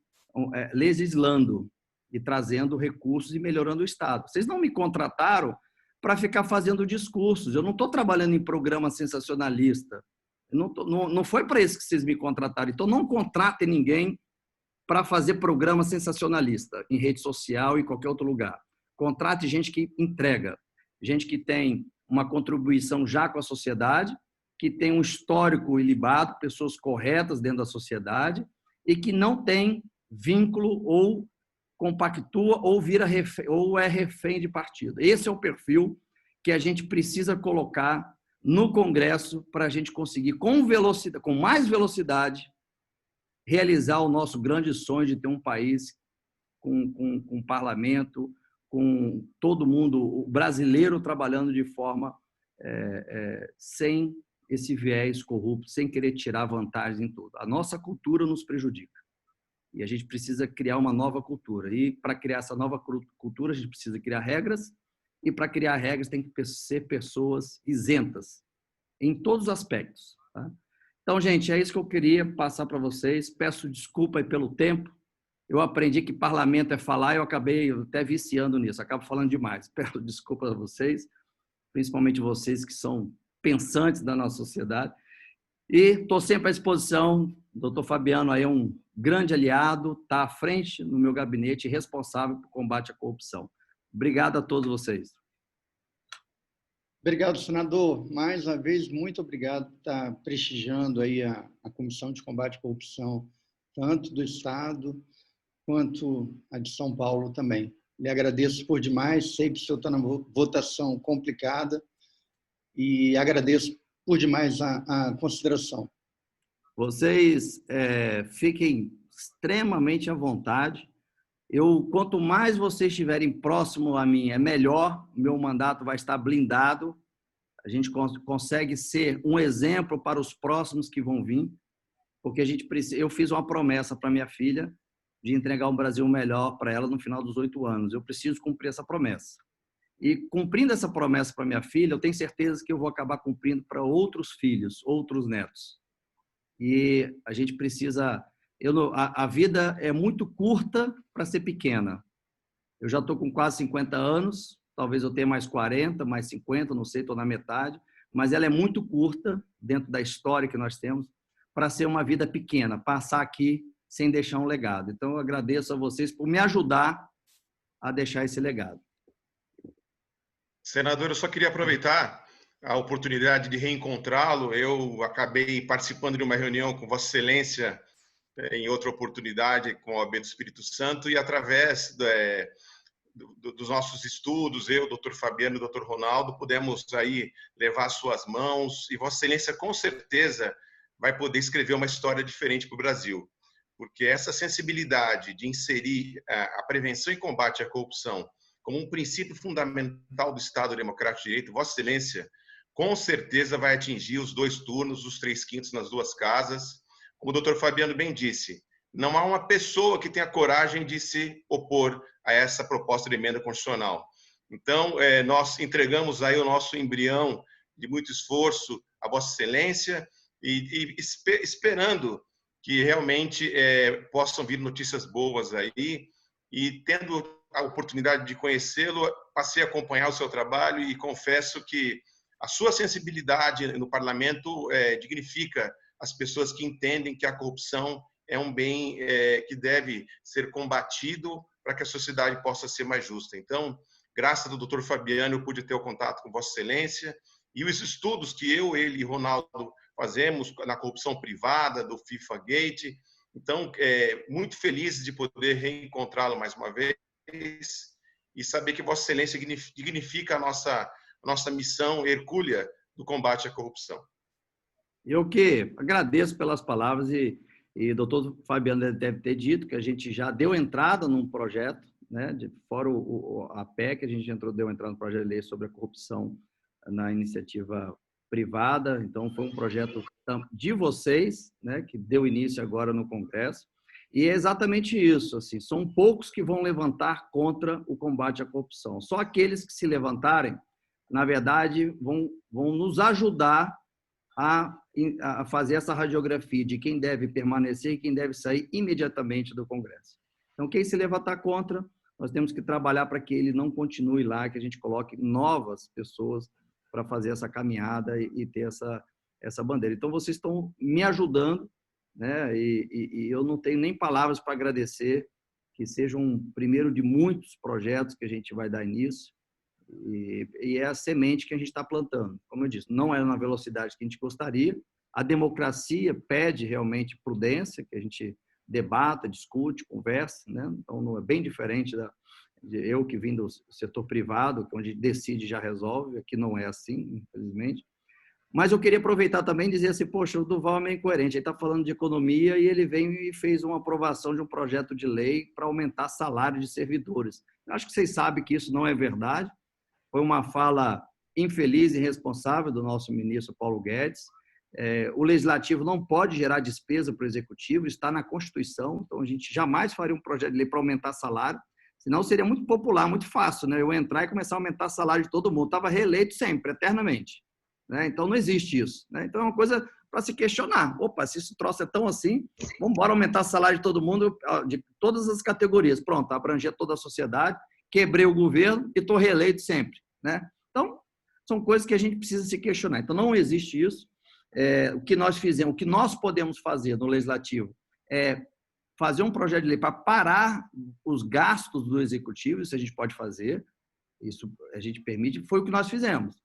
legislando e trazendo recursos e melhorando o Estado. Vocês não me contrataram para ficar fazendo discursos. Eu não estou trabalhando em programa sensacionalista. Não foi para isso que vocês me contrataram. Então, não contratem ninguém para fazer programa sensacionalista em rede social e em qualquer outro lugar. Contrate gente que entrega, gente que tem uma contribuição já com a sociedade, que tem um histórico ilibado, pessoas corretas dentro da sociedade e que não tem vínculo ou compactua ou vira refém, ou é refém de partido. Esse é o perfil que a gente precisa colocar no Congresso para a gente conseguir, com velocidade, com mais velocidade, realizar o nosso grande sonho de ter um país com parlamento, com todo mundo, o brasileiro trabalhando de forma sem esse viés corrupto, sem querer tirar vantagem em tudo. A nossa cultura nos prejudica. E a gente precisa criar uma nova cultura. E para criar essa nova cultura, a gente precisa criar regras. E para criar regras, tem que ser pessoas isentas, em todos os aspectos. Tá? Então, gente, é isso que eu queria passar para vocês. Peço desculpa aí pelo tempo. Eu aprendi que parlamento é falar e eu acabei até viciando nisso. Acabo falando demais. Peço desculpa a vocês, principalmente vocês que são pensantes da nossa sociedade. E estou sempre à disposição. O doutor Fabiano aí é um grande aliado, está à frente no meu gabinete, responsável pelo combate à corrupção. Obrigado a todos vocês. Obrigado, senador. Mais uma vez, muito obrigado por estar prestigiando aí a Comissão de Combate à Corrupção, tanto do Estado quanto a de São Paulo também. Lhe agradeço por demais, sei que o senhor está numa votação complicada e agradeço por demais a consideração. Vocês fiquem extremamente à vontade. Quanto mais vocês estiverem próximo a mim, é melhor. Meu mandato vai estar blindado. A gente consegue ser um exemplo para os próximos que vão vir, porque eu fiz uma promessa para minha filha de entregar um Brasil melhor para ela no final dos 8 anos. Eu preciso cumprir essa promessa. E cumprindo essa promessa para minha filha, eu tenho certeza que eu vou acabar cumprindo para outros filhos, outros netos. E a gente precisa... A vida é muito curta para ser pequena. Eu já estou com quase 50 anos, talvez eu tenha mais 40, mais 50, não sei, estou na metade, mas ela é muito curta, dentro da história que nós temos, para ser uma vida pequena, passar aqui sem deixar um legado. Então, eu agradeço a vocês por me ajudar a deixar esse legado. Senador, eu só queria aproveitar a oportunidade de reencontrá-lo. Eu acabei participando de uma reunião com Vossa Excelência em outra oportunidade com a OAB do Espírito Santo e através dos nossos estudos, eu, doutor Fabiano e doutor Ronaldo, pudemos aí levar suas mãos e Vossa Excelência com certeza vai poder escrever uma história diferente para o Brasil, porque essa sensibilidade de inserir a prevenção e combate à corrupção como um princípio fundamental do Estado Democrático de Direito, Vossa Excelência com certeza vai atingir os 2 turnos, os 3/5 nas 2 casas. Como o doutor Fabiano bem disse, não há uma pessoa que tenha coragem de se opor a essa proposta de emenda constitucional. Então, nós entregamos aí o nosso embrião de muito esforço a Vossa Excelência e esperando que realmente possam vir notícias boas aí. E tendo a oportunidade de conhecê-lo, passei a acompanhar o seu trabalho e confesso que a sua sensibilidade no parlamento dignifica as pessoas que entendem que a corrupção é um bem que deve ser combatido para que a sociedade possa ser mais justa. Então, graças ao doutor Fabiano, eu pude ter o contato com Vossa Excelência e os estudos que eu, ele e Ronaldo fazemos na corrupção privada, do FIFA Gate. Então, muito felizes de poder reencontrá-lo mais uma vez e saber que Vossa Excelência dignifica a nossa missão hercúlea do combate à corrupção. Eu que agradeço pelas palavras e o doutor Fabiano deve ter dito que a gente já deu entrada num projeto, né, fora a PEC, a gente deu entrada no projeto de lei sobre a corrupção na iniciativa privada, então foi um projeto de vocês, né, que deu início agora no Congresso, e é exatamente isso, assim, são poucos que vão levantar contra o combate à corrupção, só aqueles que se levantarem, na verdade, vão nos ajudar a fazer essa radiografia de quem deve permanecer e quem deve sair imediatamente do Congresso. Então, quem se levantar contra, nós temos que trabalhar para que ele não continue lá, que a gente coloque novas pessoas para fazer essa caminhada e ter essa bandeira. Então, vocês estão me ajudando, né? E eu não tenho nem palavras para agradecer, que seja um primeiro de muitos projetos que a gente vai dar início, e é a semente que a gente está plantando. Como eu disse, não é na velocidade que a gente gostaria. A democracia pede realmente prudência, que a gente debata, discute, conversa, né? Então, não é bem diferente de eu que vim do setor privado, onde decide e já resolve. Aqui não é assim, infelizmente. Mas eu queria aproveitar também e dizer assim, poxa, o Duval é meio incoerente. Ele está falando de economia e ele veio e fez uma aprovação de um projeto de lei para aumentar salário de servidores. Eu acho que vocês sabem que isso não é verdade. Foi uma fala infeliz e irresponsável do nosso ministro Paulo Guedes. O legislativo não pode gerar despesa para o executivo, está na Constituição, então a gente jamais faria um projeto de lei para aumentar salário, senão seria muito popular, muito fácil, né? Eu entrar e começar a aumentar salário de todo mundo. Estava reeleito sempre, eternamente. Né? Então não existe isso. Né? Então é uma coisa para se questionar. Opa, se esse troço é tão assim, vamos embora aumentar o salário de todo mundo, de todas as categorias. Pronto, abranger toda a sociedade, quebrei o governo e estou reeleito sempre. Né? Então, são coisas que a gente precisa se questionar. Então, não existe isso. O que nós fizemos, o que nós podemos fazer no Legislativo é fazer um projeto de lei para parar os gastos do Executivo, isso a gente pode fazer, isso a gente permite, foi o que nós fizemos.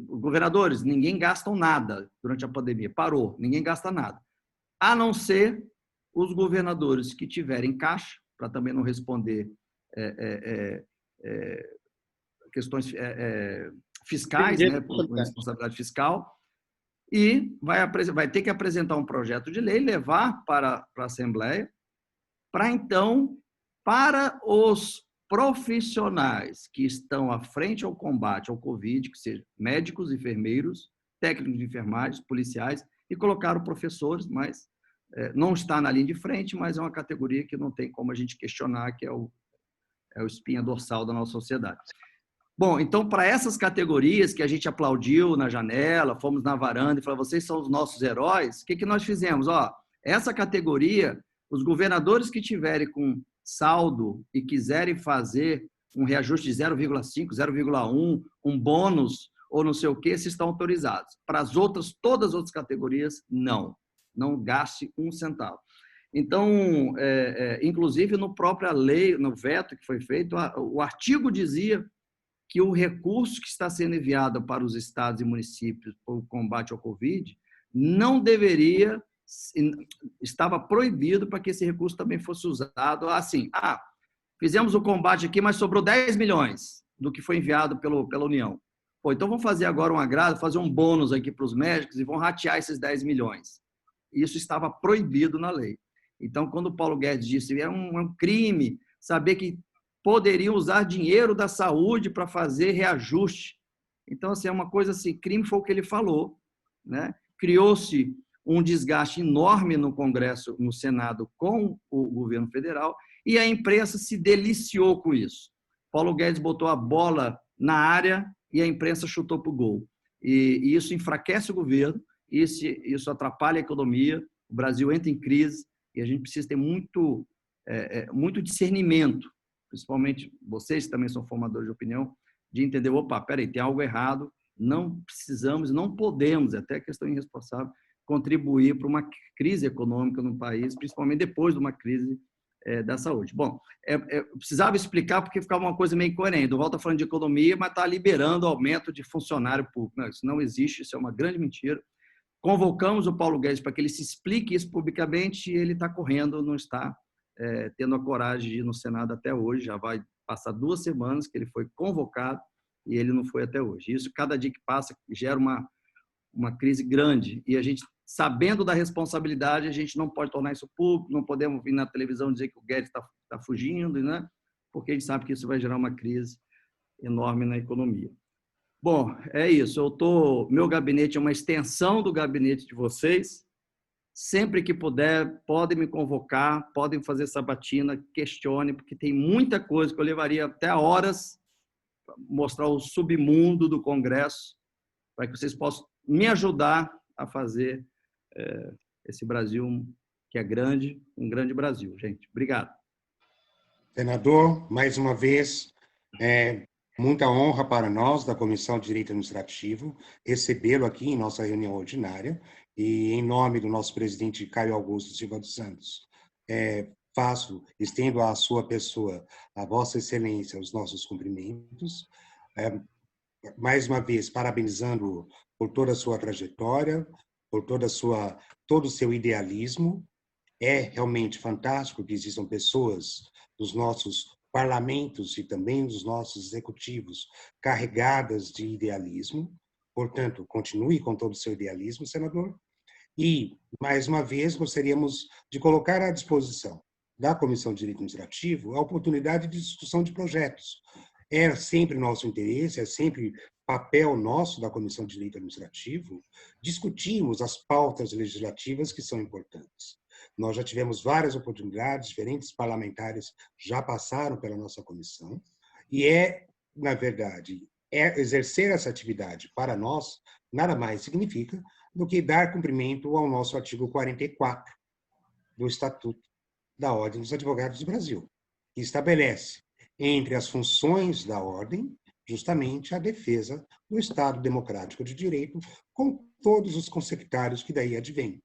Governadores, ninguém gasta nada durante a pandemia, parou, ninguém gasta nada. A não ser os governadores que tiverem caixa, para também não responder questões fiscais, né, por responsabilidade fiscal, e vai ter que apresentar um projeto de lei, levar para a Assembleia, para então, para os profissionais que estão à frente ao combate ao Covid, que sejam médicos, enfermeiros, técnicos de enfermagem, policiais, e colocaram professores, mas não está na linha de frente, mas é uma categoria que não tem como a gente questionar, que é o espinha dorsal da nossa sociedade. Bom, então, para essas categorias que a gente aplaudiu na janela, fomos na varanda e falou, vocês são os nossos heróis, o que nós fizemos? Essa categoria, os governadores que tiverem com saldo e quiserem fazer um reajuste de 0,5, 0,1, um bônus ou não sei o que, se estão autorizados. Para as outras, todas as outras categorias, não. Não gaste um centavo. Então, inclusive, no própria lei, no veto que foi feito, o artigo dizia que o recurso que está sendo enviado para os estados e municípios para o combate ao Covid não deveria, estava proibido para que esse recurso também fosse usado assim, fizemos o combate aqui, mas sobrou 10 milhões do que foi enviado pela União. Então vamos fazer agora um agrado, fazer um bônus aqui para os médicos e vão ratear esses 10 milhões. Isso estava proibido na lei. Então, quando o Paulo Guedes disse é um crime saber que poderiam usar dinheiro da saúde para fazer reajuste. Então, assim, é uma coisa assim, crime foi o que ele falou, né? Criou-se um desgaste enorme no Congresso, no Senado, com o governo federal, e a imprensa se deliciou com isso. Paulo Guedes botou a bola na área e a imprensa chutou para o gol. E isso enfraquece o governo, isso atrapalha a economia, o Brasil entra em crise, e a gente precisa ter muito discernimento, principalmente vocês que também são formadores de opinião, de entender, peraí, tem algo errado, não precisamos, não podemos, até questão irresponsável, contribuir para uma crise econômica no país, principalmente depois de uma crise da saúde. Bom, eu precisava explicar porque ficava uma coisa meio incoerente. O Duval está falando de economia, mas está liberando aumento de funcionário público. Não, isso não existe, isso é uma grande mentira. Convocamos o Paulo Guedes para que ele se explique isso publicamente e ele está correndo, não está tendo a coragem de ir no Senado até hoje, já vai passar 2 semanas que ele foi convocado e ele não foi até hoje. Isso, cada dia que passa, gera uma crise grande e a gente, sabendo da responsabilidade, a gente não pode tornar isso público, não podemos vir na televisão dizer que o Guedes está fugindo, né? Porque a gente sabe que isso vai gerar uma crise enorme na economia. Bom, é isso. Meu gabinete é uma extensão do gabinete de vocês. Sempre que puder, podem me convocar, podem fazer sabatina, questione, porque tem muita coisa que eu levaria até horas para mostrar o submundo do Congresso, para que vocês possam me ajudar a fazer esse Brasil que é grande, um grande Brasil, gente. Obrigado. Senador, mais uma vez, muita honra para nós, da Comissão de Direito Administrativo, recebê-lo aqui em nossa reunião ordinária. E, em nome do nosso presidente Caio Augusto Silva dos Santos, estendo à sua pessoa, a Vossa Excelência, os nossos cumprimentos. Mais uma vez, parabenizando por toda a sua trajetória, por todo o seu idealismo, É realmente fantástico que existam pessoas dos nossos parlamentos e também dos nossos executivos carregadas de idealismo. Portanto, continue com todo o seu idealismo, senador. E, mais uma vez, gostaríamos de colocar à disposição da Comissão de Direito Administrativo a oportunidade de discussão de projetos. É sempre nosso interesse, é sempre papel nosso da Comissão de Direito Administrativo discutirmos as pautas legislativas que são importantes. Nós já tivemos várias oportunidades, diferentes parlamentares já passaram pela nossa comissão, e na verdade, exercer essa atividade para nós nada mais significa do que dar cumprimento ao nosso artigo 44 do Estatuto da Ordem dos Advogados do Brasil, que estabelece entre as funções da ordem justamente a defesa do Estado democrático de direito, com todos os consectários que daí advêm,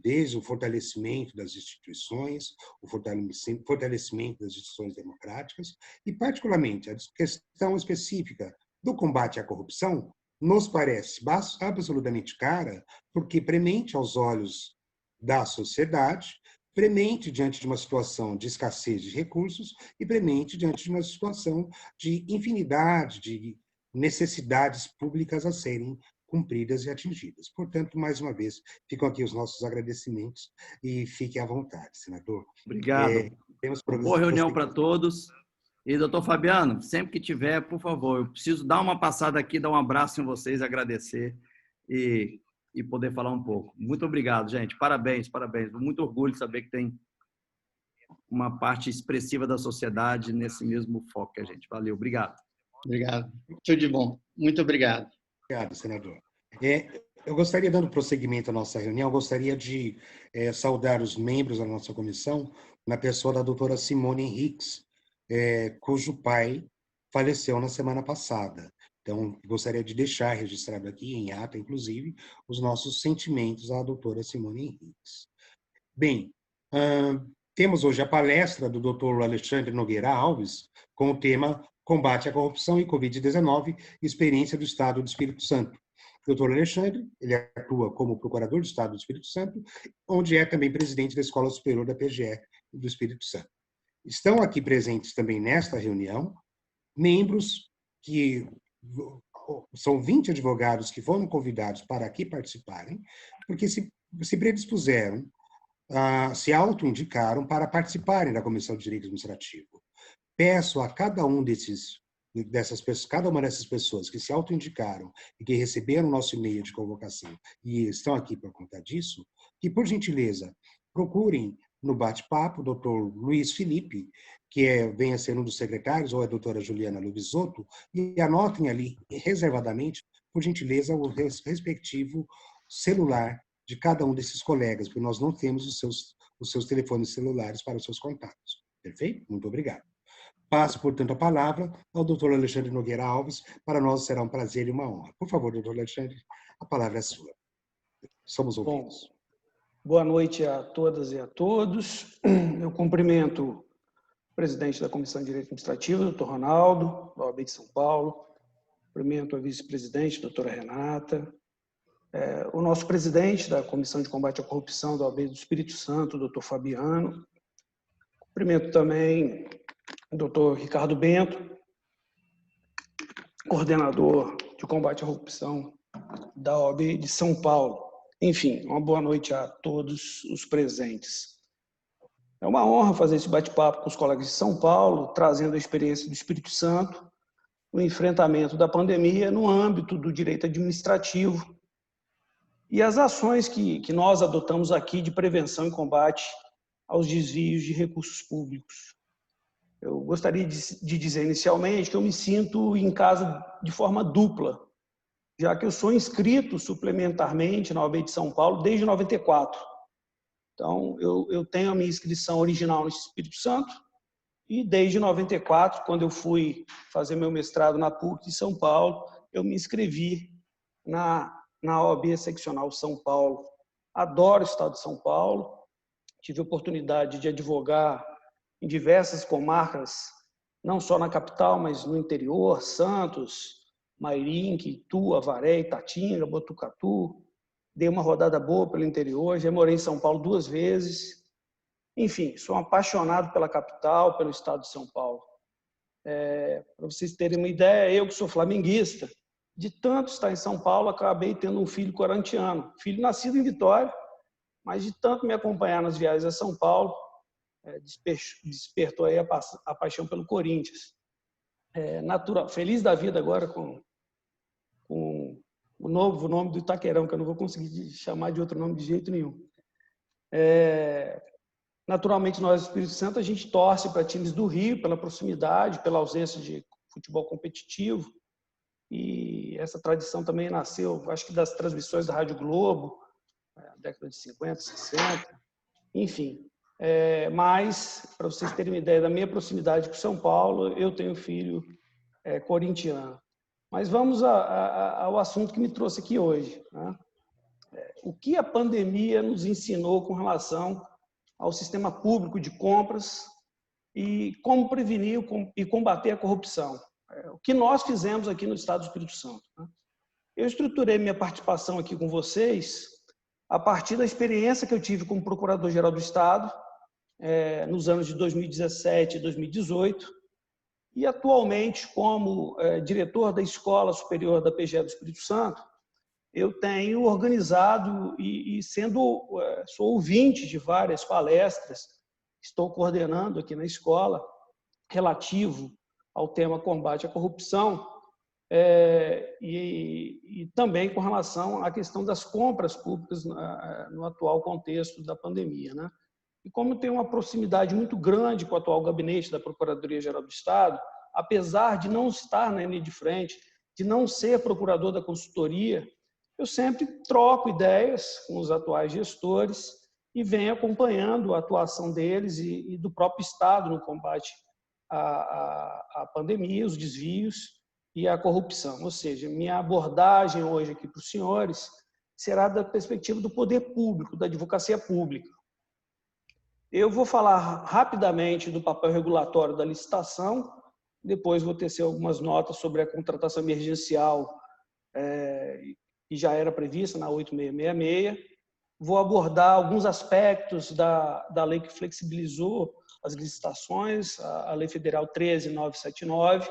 desde o fortalecimento das instituições, o fortalecimento das instituições democráticas e, particularmente, a questão específica do combate à corrupção, nos parece absolutamente cara, porque premente aos olhos da sociedade, premente diante de uma situação de escassez de recursos e premente diante de uma situação de infinidade de necessidades públicas a serem cumpridas e atingidas. Portanto, mais uma vez, ficam aqui os nossos agradecimentos e fique à vontade, senador. Obrigado. Boa reunião para todos. E, doutor Fabiano, sempre que tiver, por favor, eu preciso dar uma passada aqui, dar um abraço em vocês, agradecer e poder falar um pouco. Muito obrigado, gente. Parabéns, parabéns. Muito orgulho de saber que tem uma parte expressiva da sociedade nesse mesmo foco que a gente. Valeu, obrigado. Obrigado. Tudo de bom. Muito obrigado. Obrigado, senador. Eu gostaria, dando prosseguimento à nossa reunião, gostaria de saudar os membros da nossa comissão na pessoa da doutora Simone Henriques, cujo pai faleceu na semana passada. Então, gostaria de deixar registrado aqui, em ata, inclusive, os nossos sentimentos à doutora Simone Henriques. Bem, temos hoje a palestra do doutor Alexandre Nogueira Alves, com o tema Combate à Corrupção e Covid-19, Experiência do Estado do Espírito Santo. O doutor Alexandre, ele atua como procurador do Estado do Espírito Santo, onde é também presidente da Escola Superior da PGE do Espírito Santo. Estão aqui presentes também nesta reunião membros que são 20 advogados que foram convidados para aqui participarem, porque se predispuseram, se autoindicaram para participarem da Comissão de Direito Administrativo. Peço a cada uma dessas pessoas que se autoindicaram e que receberam o nosso e-mail de convocação e estão aqui por conta disso, que, por gentileza, procurem no bate-papo o doutor Luiz Felipe, que vem a ser um dos secretários, ou a doutora Juliana Lubisotto, e anotem ali, reservadamente, por gentileza, o respectivo celular de cada um desses colegas, porque nós não temos os seus telefones celulares para os seus contatos. Perfeito? Muito obrigado. Passo, portanto, a palavra ao doutor Alexandre Nogueira Alves. Para nós será um prazer e uma honra. Por favor, doutor Alexandre, a palavra é sua. Somos ouvidos. Boa noite a todas e a todos. Eu cumprimento o presidente da Comissão de Direito Administrativo, doutor Ronaldo, da OAB de São Paulo. Cumprimento a vice-presidente, doutora Renata. O nosso presidente da Comissão de Combate à Corrupção da OAB do Espírito Santo, doutor Fabiano. Cumprimento também o doutor Ricardo Bento, coordenador de combate à corrupção da OAB de São Paulo. Enfim, uma boa noite a todos os presentes. É uma honra fazer esse bate-papo com os colegas de São Paulo, trazendo a experiência do Espírito Santo no enfrentamento da pandemia no âmbito do direito administrativo e as ações que nós adotamos aqui de prevenção e combate aos desvios de recursos públicos. Eu gostaria de dizer inicialmente que eu me sinto em casa de forma dupla, já que eu sou inscrito suplementarmente na OAB de São Paulo desde 94. Então, eu tenho a minha inscrição original no Espírito Santo e desde 94, quando eu fui fazer meu mestrado na PUC de São Paulo, eu me inscrevi na OAB Seccional São Paulo. Adoro o estado de São Paulo, tive a oportunidade de advogar em diversas comarcas, não só na capital, mas no interior, Santos, Mairinque, Itu, Avaré, Itatinga, Botucatu. Dei uma rodada boa pelo interior, já morei em São Paulo 2 vezes Enfim, sou apaixonado pela capital, pelo estado de São Paulo. Para vocês terem uma ideia, eu que sou flamenguista, de tanto estar em São Paulo, acabei tendo um filho corintiano, filho nascido em Vitória, mas de tanto me acompanhar nas viagens a São Paulo, despertou aí a paixão pelo Corinthians. Natural, feliz da vida agora com o novo nome do Itaquerão, que eu não vou conseguir chamar de outro nome de jeito nenhum. Naturalmente, nós do Espírito Santo, a gente torce para times do Rio, pela proximidade, pela ausência de futebol competitivo. E essa tradição também nasceu, acho que das transmissões da Rádio Globo, na década de 50, 60, enfim. Mas, para vocês terem uma ideia da minha proximidade com São Paulo, eu tenho filho corintiano. Mas vamos ao assunto que me trouxe aqui hoje, né? O que a pandemia nos ensinou com relação ao sistema público de compras e como prevenir e combater a corrupção. O que nós fizemos aqui no Estado do Espírito Santo, né? Eu estruturei minha participação aqui com vocês a partir da experiência que eu tive como Procurador-Geral do Estado nos anos de 2017 e 2018 e atualmente como diretor da Escola Superior da PGE do Espírito Santo. Eu tenho organizado e sou ouvinte de várias palestras, estou coordenando aqui na escola, relativo ao tema combate à corrupção, e também com relação à questão das compras públicas no atual contexto da pandemia, né? E como tem uma proximidade muito grande com o atual gabinete da Procuradoria-Geral do Estado, apesar de não estar na linha de frente, de não ser procurador da consultoria, eu sempre troco ideias com os atuais gestores e venho acompanhando a atuação deles e do próprio Estado no combate à pandemia, os desvios e a corrupção. Ou seja, minha abordagem hoje aqui para os senhores será da perspectiva do poder público, da advocacia pública. Eu vou falar rapidamente do papel regulatório da licitação, depois vou tecer algumas notas sobre a contratação emergencial que já era prevista na 8666. Vou abordar alguns aspectos da lei que flexibilizou as licitações, a Lei Federal 13.979.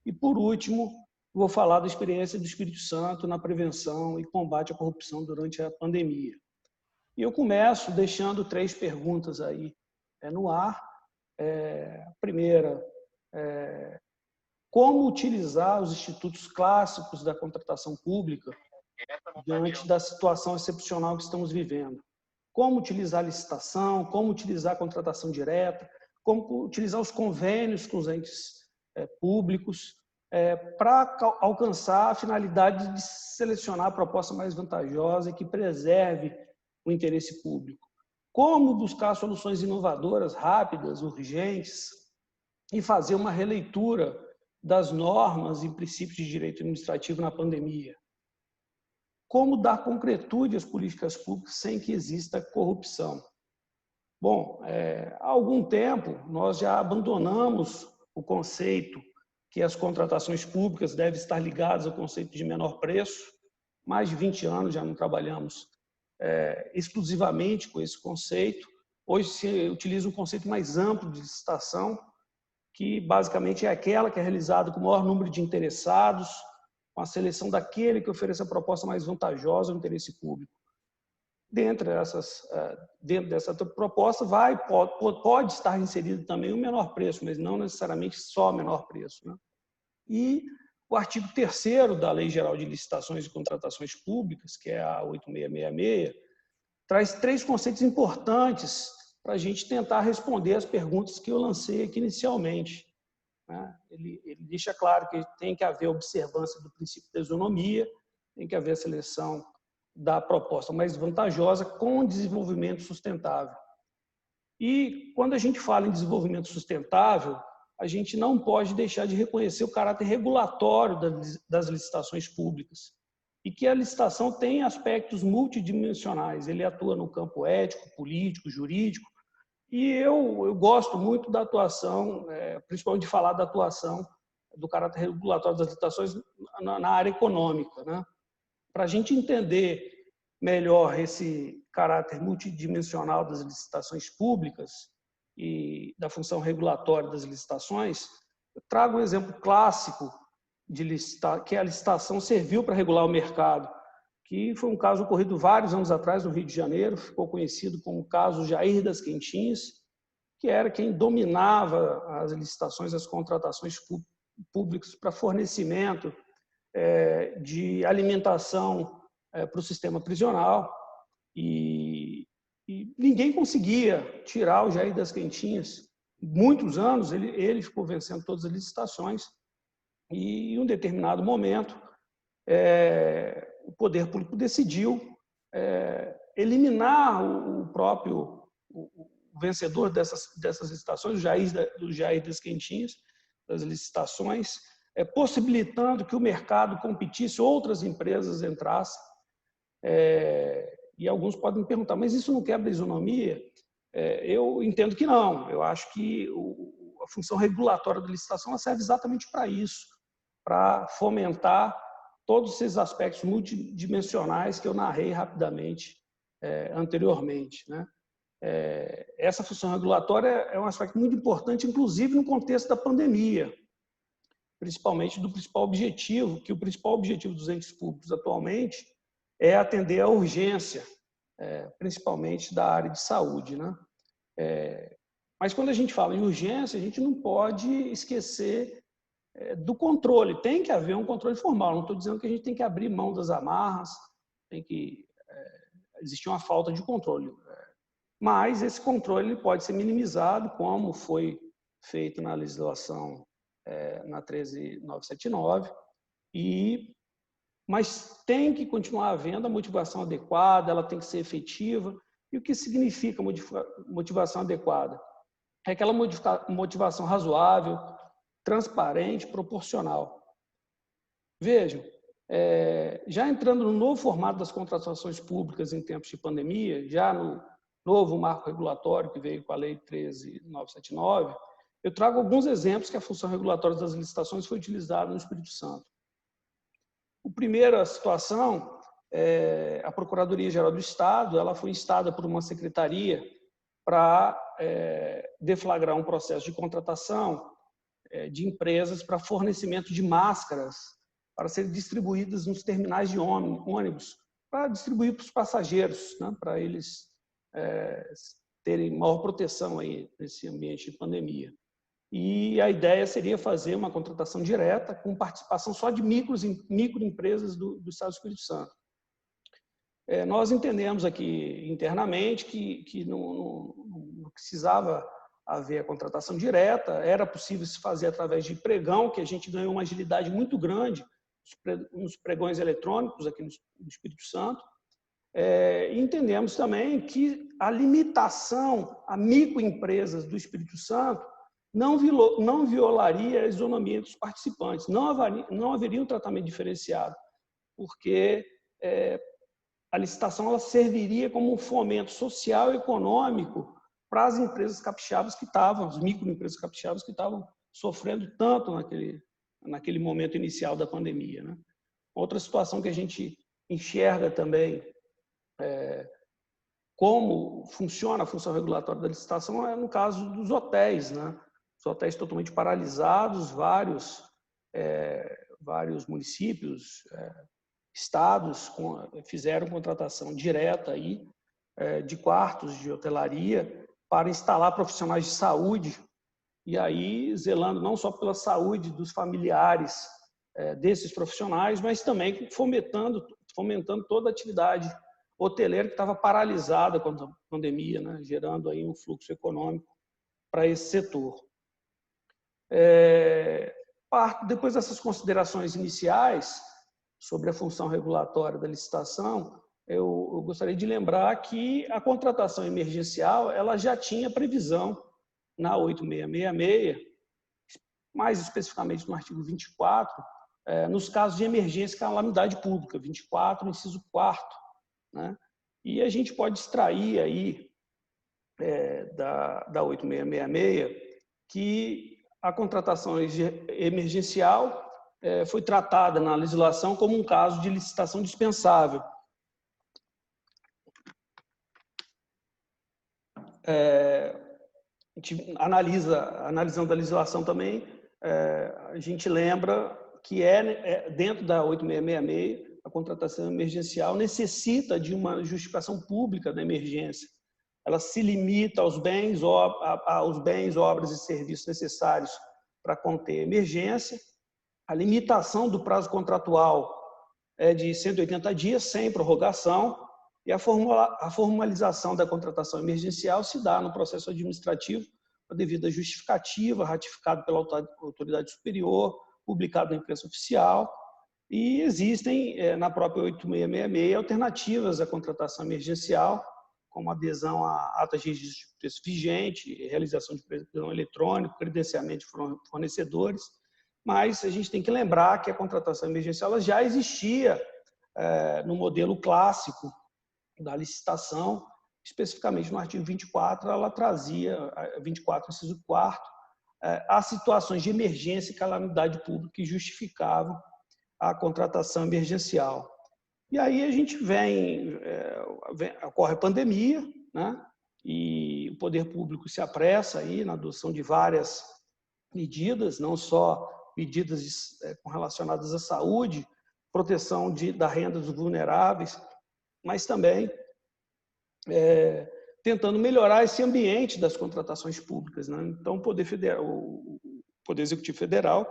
E, por último, vou falar da experiência do Espírito Santo na prevenção e combate à corrupção durante a pandemia. E eu começo deixando 3 perguntas aí no ar. A primeira, como utilizar os institutos clássicos da contratação pública diante da situação excepcional que estamos vivendo? Como utilizar a licitação, como utilizar a contratação direta, como utilizar os convênios com os entes públicos para alcançar a finalidade de selecionar a proposta mais vantajosa e que preserve o interesse público. Como buscar soluções inovadoras, rápidas, urgentes e fazer uma releitura das normas e princípios de direito administrativo na pandemia. Como dar concretude às políticas públicas sem que exista corrupção. Bom, há algum tempo nós já abandonamos o conceito que as contratações públicas devem estar ligadas ao conceito de menor preço. Mais de 20 anos já não trabalhamos exclusivamente com esse conceito. Hoje se utiliza um conceito mais amplo de licitação, que basicamente é aquela que é realizada com o maior número de interessados, com a seleção daquele que oferece a proposta mais vantajosa ao interesse público. Dentro dessa proposta pode estar inserido também o menor preço, mas não necessariamente só o menor preço, né? E o artigo 3º da Lei Geral de Licitações e Contratações Públicas, que é a 8666, traz 3 conceitos importantes para a gente tentar responder as perguntas que eu lancei aqui inicialmente. Ele deixa claro que tem que haver observância do princípio da isonomia, tem que haver a seleção da proposta mais vantajosa com desenvolvimento sustentável. E quando a gente fala em desenvolvimento sustentável, a gente não pode deixar de reconhecer o caráter regulatório das licitações públicas e que a licitação tem aspectos multidimensionais. Ele atua no campo ético, político, jurídico, e eu gosto muito da atuação, principalmente de falar da atuação do caráter regulatório das licitações na área econômica, né? Para a gente entender melhor esse caráter multidimensional das licitações públicas e da função regulatória das licitações, eu trago um exemplo clássico que a licitação serviu para regular o mercado, que foi um caso ocorrido vários anos atrás no Rio de Janeiro, ficou conhecido como o caso Jair das Quentinhas, que era quem dominava as licitações, as contratações públicas para fornecimento de alimentação para o sistema prisional, e ninguém conseguia tirar o Jair das Quentinhas. Muitos anos ele ficou vencendo todas as licitações, e em um determinado momento o poder público decidiu eliminar o próprio vencedor dessas licitações, o Jair das Quentinhas, das licitações, possibilitando que o mercado competisse, outras empresas entrassem. E alguns podem me perguntar, mas isso não quebra a isonomia? Eu entendo que não. Eu acho que a função regulatória da licitação ela serve exatamente para isso, para fomentar todos esses aspectos multidimensionais que eu narrei rapidamente anteriormente, né? Essa função regulatória é um aspecto muito importante, inclusive no contexto da pandemia, principalmente do principal objetivo, que o principal objetivo dos entes públicos atualmente é atender à urgência, principalmente da área de saúde, né? Mas quando a gente fala em urgência, a gente não pode esquecer do controle. Tem que haver um controle formal. Não estou dizendo que a gente tem que abrir mão das amarras, tem que existir uma falta de controle. Mas esse controle pode ser minimizado, como foi feito na legislação na 13.979, mas tem que continuar havendo a motivação adequada, ela tem que ser efetiva. E o que significa motivação adequada? É aquela motivação razoável, transparente, proporcional. Vejam, já entrando no novo formato das contratações públicas em tempos de pandemia, já no novo marco regulatório que veio com a Lei 13.979, eu trago alguns exemplos que a função regulatória das licitações foi utilizada no Espírito Santo. A primeira situação, a Procuradoria-Geral do Estado, ela foi instada por uma secretaria para deflagrar um processo de contratação de empresas para fornecimento de máscaras para serem distribuídas nos terminais de ônibus, para distribuir para os passageiros, né, para eles terem maior proteção aí nesse ambiente de pandemia. E a ideia seria fazer uma contratação direta com participação só de microempresas do Estado do Espírito Santo. Nós entendemos aqui internamente que não precisava haver a contratação direta, era possível se fazer através de pregão, que a gente ganhou uma agilidade muito grande nos pregões eletrônicos aqui no Espírito Santo. Entendemos também que a limitação a microempresas do Espírito Santo não violaria a isonomia dos participantes, não haveria um tratamento diferenciado, porque a licitação ela serviria como um fomento social e econômico para as empresas capixabas que estavam, as microempresas capixabas que estavam sofrendo tanto naquele momento inicial da pandemia, né? Outra situação que a gente enxerga também como funciona a função regulatória da licitação é no caso dos hotéis, né? Os hotéis totalmente paralisados, vários municípios, estados fizeram contratação direta aí, de quartos de hotelaria para instalar profissionais de saúde, e aí zelando não só pela saúde dos familiares desses profissionais, mas também fomentando toda a atividade hoteleira que estava paralisada com a pandemia, né, gerando aí um fluxo econômico para esse setor. Depois dessas considerações iniciais sobre a função regulatória da licitação, eu gostaria de lembrar que a contratação emergencial ela já tinha previsão na 8666, mais especificamente no artigo 24, nos casos de emergência e calamidade pública, 24, inciso 4º, né? E a gente pode extrair aí da 8666 que a contratação emergencial foi tratada na legislação como um caso de licitação dispensável. A gente analisando a legislação também, a gente lembra que dentro da 8666, a contratação emergencial necessita de uma justificação pública da emergência. Ela se limita aos bens, obras e serviços necessários para conter a emergência. A limitação do prazo contratual é de 180 dias, sem prorrogação, e a formalização da contratação emergencial se dá no processo administrativo, com a devida justificativa, ratificado pela autoridade superior, publicado na imprensa oficial, e existem, na própria 8666, alternativas à contratação emergencial, como adesão a atas de registro de preço vigente, realização de pregão eletrônico, credenciamento de fornecedores, mas a gente tem que lembrar que a contratação emergencial ela já existia no modelo clássico da licitação, especificamente no artigo 24, ela trazia, 24, inciso 4º, as situações de emergência e calamidade pública que justificavam a contratação emergencial. E aí a gente ocorre a pandemia, né? E o poder público se apressa aí na adoção de várias medidas, não só medidas relacionadas à saúde, proteção da renda dos vulneráveis, mas também tentando melhorar esse ambiente das contratações públicas, né? Então, o Poder Executivo Federal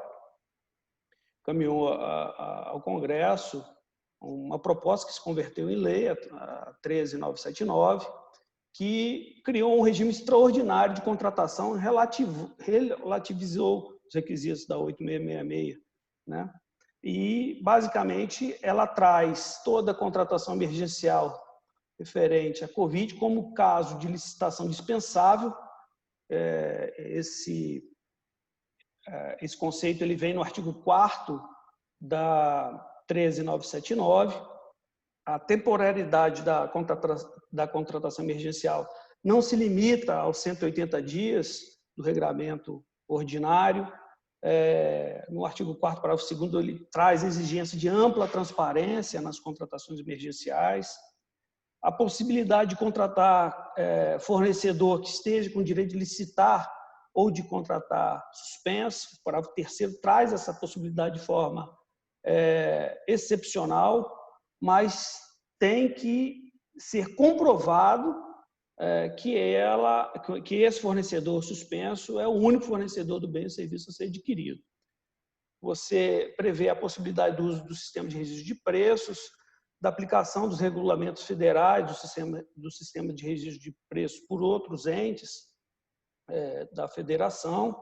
caminhou ao Congresso uma proposta que se converteu em lei, a 13979, que criou um regime extraordinário de contratação, relativizou os requisitos da 8666, né? E, basicamente, ela traz toda a contratação emergencial referente à Covid como caso de licitação dispensável. Esse conceito ele vem no artigo 4º da 13979. A temporalidade da contratação emergencial não se limita aos 180 dias do regramento ordinário. No artigo 4º, parágrafo 2º, ele traz exigência de ampla transparência nas contratações emergenciais, a possibilidade de contratar fornecedor que esteja com direito de licitar ou de contratar suspenso. O parágrafo 3º traz essa possibilidade de forma excepcional, mas tem que ser comprovado que esse fornecedor suspenso é o único fornecedor do bem ou serviço a ser adquirido. Você prevê a possibilidade do uso do sistema de registro de preços, da aplicação dos regulamentos federais do sistema de registro de preços por outros entes da federação,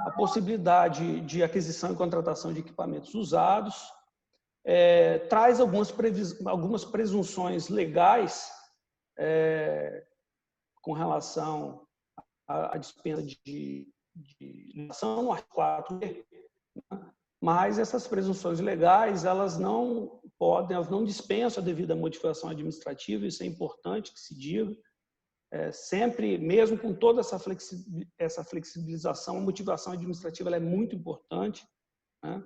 a possibilidade de aquisição e contratação de equipamentos usados, traz algumas presunções legais com relação à dispensa de licitação no artigo 4, mas essas presunções legais elas não dispensam a devida motivação administrativa. Isso é importante que se diga. Sempre, mesmo com toda essa flexibilização, a motivação administrativa ela é muito importante, né?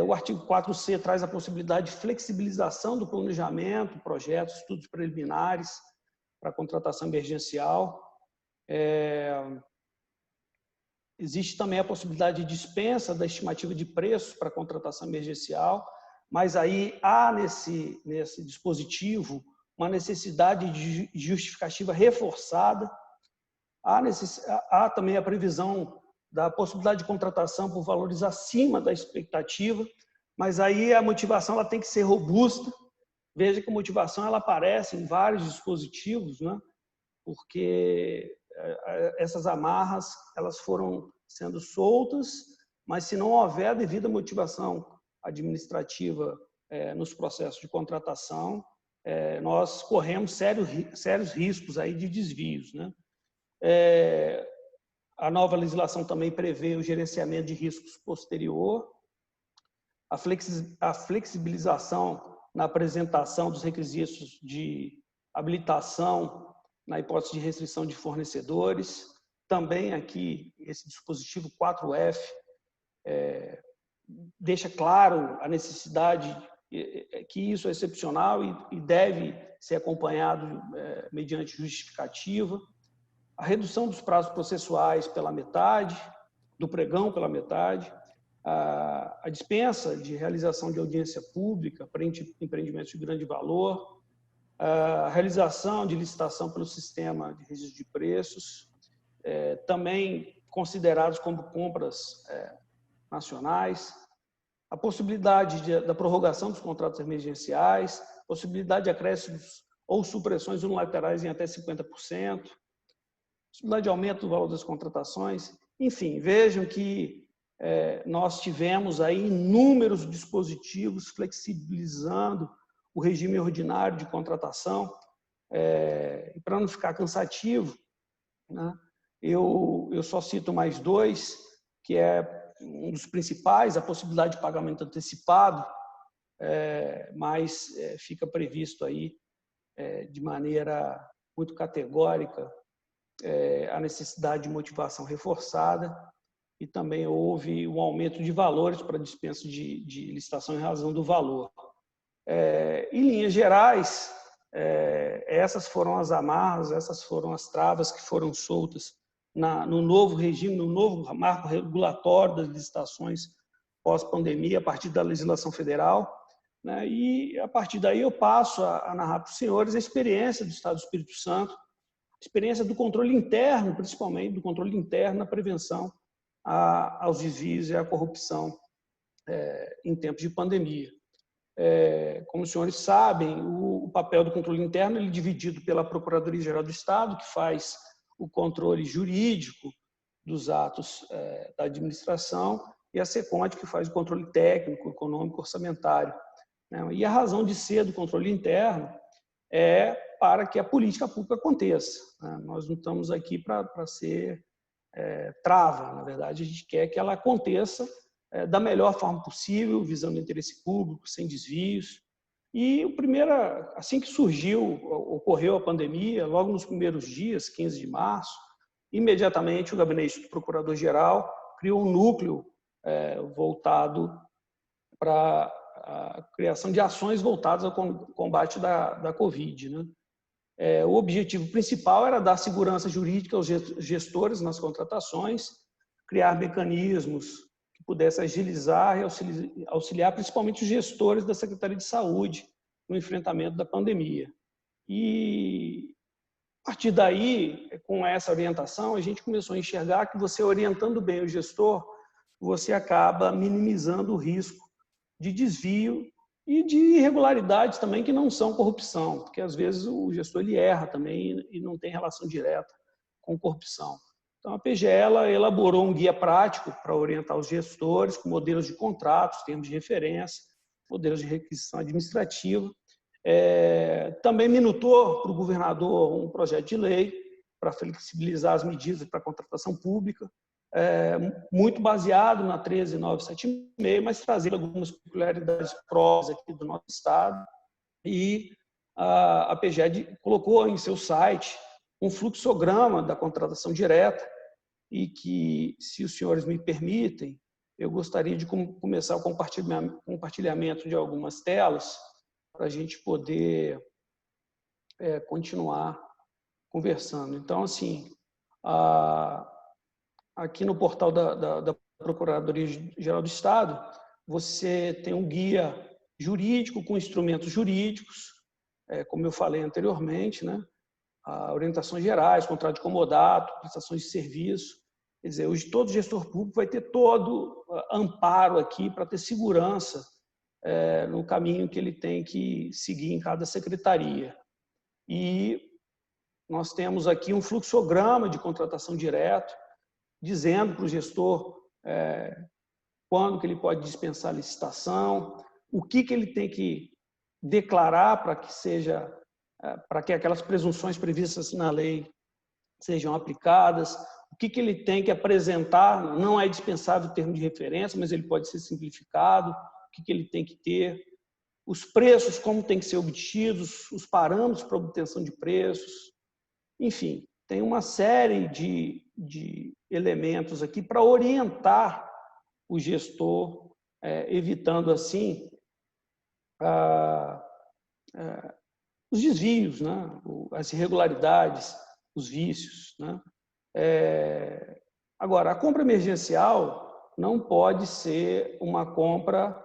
O artigo 4C traz a possibilidade de flexibilização do planejamento, projetos, estudos preliminares para contratação emergencial. Existe também a possibilidade de dispensa da estimativa de preços para contratação emergencial, mas aí há nesse dispositivo uma necessidade de justificativa reforçada. Há também a previsão da possibilidade de contratação por valores acima da expectativa, mas aí a motivação ela tem que ser robusta. Veja que a motivação ela aparece em vários dispositivos, né? Porque essas amarras elas foram sendo soltas, mas se não houver a devida motivação administrativa nos processos de contratação, nós corremos sérios riscos aí de desvios, né? A nova legislação também prevê o gerenciamento de riscos posterior, a flexibilização na apresentação dos requisitos de habilitação na hipótese de restrição de fornecedores. Também aqui, esse dispositivo 4F deixa claro a necessidade que isso é excepcional e deve ser acompanhado mediante justificativa. a redução dos prazos processuais pela metade, do pregão pela metade, a dispensa de realização de audiência pública para empreendimentos de grande valor, a realização de licitação pelo sistema de registro de preços, também considerados como compras nacionais, a possibilidade da prorrogação dos contratos emergenciais, possibilidade de acréscimos ou supressões unilaterais em até 50%, possibilidade de aumento do valor das contratações. Enfim, vejam que nós tivemos aí inúmeros dispositivos flexibilizando o regime ordinário de contratação. E para não ficar cansativo, né, eu só cito mais dois, que é um dos principais, a possibilidade de pagamento antecipado, mas fica previsto aí de maneira muito categórica a necessidade de motivação reforçada, e também houve um aumento de valores para dispensa de licitação em razão do valor. Em linhas gerais, essas foram as amarras, essas foram as travas que foram soltas no novo regime, no novo marco regulatório das licitações pós-pandemia, a partir da legislação federal, né? E, a partir daí, eu passo a narrar para os senhores a experiência do Estado do Espírito Santo, a experiência do controle interno, principalmente do controle interno na prevenção aos desvios e à corrupção em tempos de pandemia. Como os senhores sabem, o papel do controle interno é dividido pela Procuradoria-Geral do Estado, que faz o controle jurídico dos atos da administração, e a SECONT, que faz o controle técnico, econômico, orçamentário. E a razão de ser do controle interno é para que a política pública aconteça. Nós não estamos aqui para ser trava, na verdade, a gente quer que ela aconteça da melhor forma possível, visando o interesse público, sem desvios. E assim que ocorreu a pandemia, logo nos primeiros dias, 15 de março, imediatamente o gabinete do Procurador-Geral criou um núcleo voltado para a criação de ações voltadas ao combate da Covid, né? O objetivo principal era dar segurança jurídica aos gestores nas contratações, criar mecanismos que pudessem agilizar e auxiliar principalmente os gestores da Secretaria de Saúde no enfrentamento da pandemia. E, a partir daí, com essa orientação, a gente começou a enxergar que você orientando bem o gestor, você acaba minimizando o risco de desvio e de irregularidades também que não são corrupção, porque às vezes o gestor ele erra também e não tem relação direta com corrupção. Então, a PGE elaborou um guia prático para orientar os gestores com modelos de contratos, termos de referência, modelos de requisição administrativa. Também minutou para o governador um projeto de lei para flexibilizar as medidas para a contratação pública, muito baseado na 13976, mas trazendo algumas peculiaridades próprias aqui do nosso estado. E a PGE colocou em seu site um fluxograma da contratação direta e que, se os senhores me permitem, eu gostaria de começar o compartilhamento de algumas telas para a gente poder continuar conversando. Então, assim, aqui no portal da Procuradoria-Geral do Estado, você tem um guia jurídico com instrumentos jurídicos, como eu falei anteriormente, né? Orientações gerais, contrato de comodato, prestações de serviço. Quer dizer, hoje todo gestor público vai ter todo amparo aqui para ter segurança no caminho que ele tem que seguir em cada secretaria. E nós temos aqui um fluxograma de contratação direto, dizendo para o gestor quando que ele pode dispensar a licitação, o que ele tem que declarar para que aquelas presunções previstas na lei sejam aplicadas, o que ele tem que apresentar, não é dispensável o termo de referência, mas ele pode ser simplificado, o que ele tem que ter, os preços, como tem que ser obtidos, os parâmetros para obtenção de preços, enfim, tem uma série de elementos aqui para orientar o gestor, evitando assim os desvios, né? As irregularidades os vícios, né? Agora, a compra emergencial não pode ser uma compra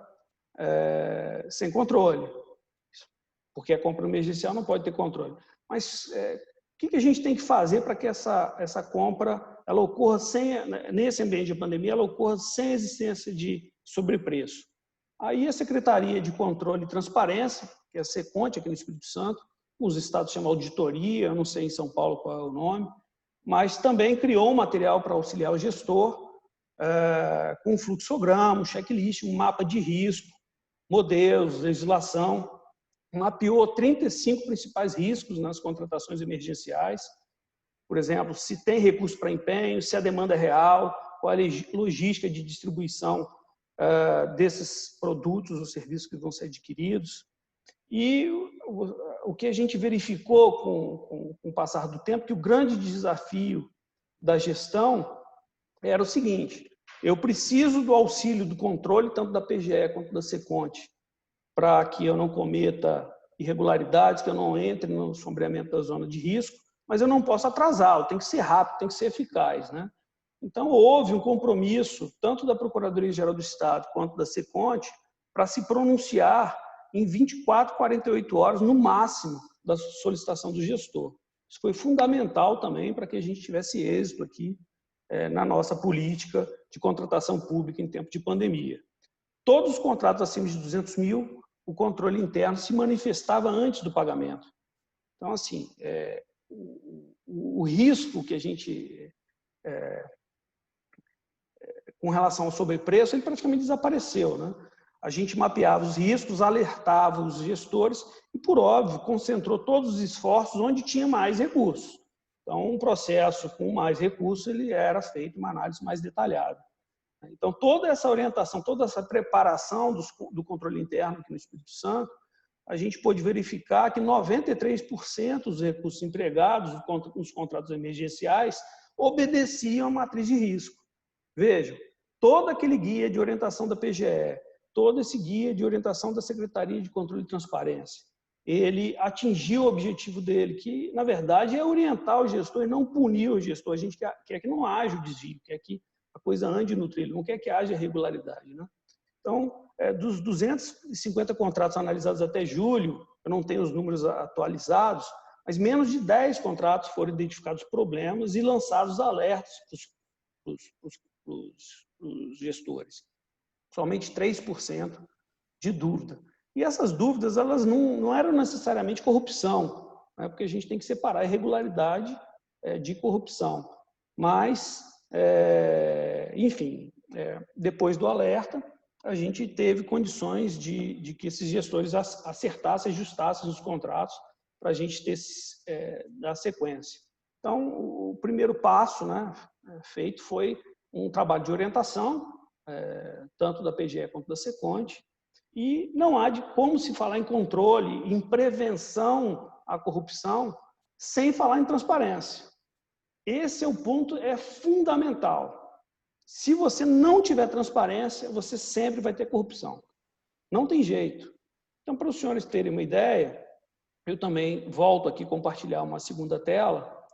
sem controle, porque a compra emergencial não pode ter controle. Mas o que a gente tem que fazer para que essa compra ela ocorra nesse ambiente de pandemia, ela ocorra sem existência de sobrepreço? Aí a Secretaria de Controle e Transparência, que é a SECONT aqui no Espírito Santo, os estados chamam auditoria, eu não sei em São Paulo qual é o nome, mas também criou um material para auxiliar o gestor, com um fluxograma, um checklist, um mapa de risco, modelos, legislação, mapeou 35 principais riscos nas contratações emergenciais. Por exemplo, se tem recurso para empenho, se a demanda é real, qual é a logística de distribuição desses produtos ou serviços que vão ser adquiridos. E o que a gente verificou com o passar do tempo, que o grande desafio da gestão era o seguinte: eu preciso do auxílio do controle, tanto da PGE quanto da SECONT, para que eu não cometa irregularidades, que eu não entre no sombreamento da zona de risco, mas eu não posso atrasar, eu tenho que ser rápido, tem que ser eficaz, né? Então, houve um compromisso, tanto da Procuradoria-Geral do Estado quanto da SECONT, para se pronunciar em 24, 48 horas, no máximo, da solicitação do gestor. Isso foi fundamental também para que a gente tivesse êxito aqui na nossa política de contratação pública em tempo de pandemia. Todos os contratos acima de 200 mil, o controle interno se manifestava antes do pagamento. Então, assim, o risco que a gente, com relação ao sobrepreço, ele praticamente desapareceu, né? A gente mapeava os riscos, alertava os gestores e, por óbvio, concentrou todos os esforços onde tinha mais recursos. Então, um processo com mais recursos, ele era feito uma análise mais detalhada. Então, toda essa orientação, toda essa preparação do controle interno aqui no Espírito Santo, a gente pôde verificar que 93% dos recursos empregados nos contratos emergenciais obedeciam à matriz de risco. Vejam, todo aquele guia de orientação da PGE, todo esse guia de orientação da Secretaria de Controle e Transparência, ele atingiu o objetivo dele, que, na verdade, é orientar o gestor e não punir o gestor. A gente quer que não haja o desvio, quer que a coisa ande no trilho, não quer que haja irregularidade, né? Então, dos 250 contratos analisados até julho, eu não tenho os números atualizados, mas menos de 10 contratos foram identificados problemas e lançados alertas para os gestores. Somente 3% de dúvida. E essas dúvidas, elas não eram necessariamente corrupção, né? Porque a gente tem que separar a irregularidade de corrupção. Mas, enfim, depois do alerta, a gente teve condições de que esses gestores acertassem, ajustassem os contratos para a gente dar sequência. Então, o primeiro passo, né, feito foi um trabalho de orientação, tanto da PGE quanto da SECONT, e não há de como se falar em controle, em prevenção à corrupção, sem falar em transparência. Esse é o ponto, é fundamental. Se você não tiver transparência, você sempre vai ter corrupção. Não tem jeito. Então, para os senhores terem uma ideia, eu também volto aqui compartilhar uma segunda tela.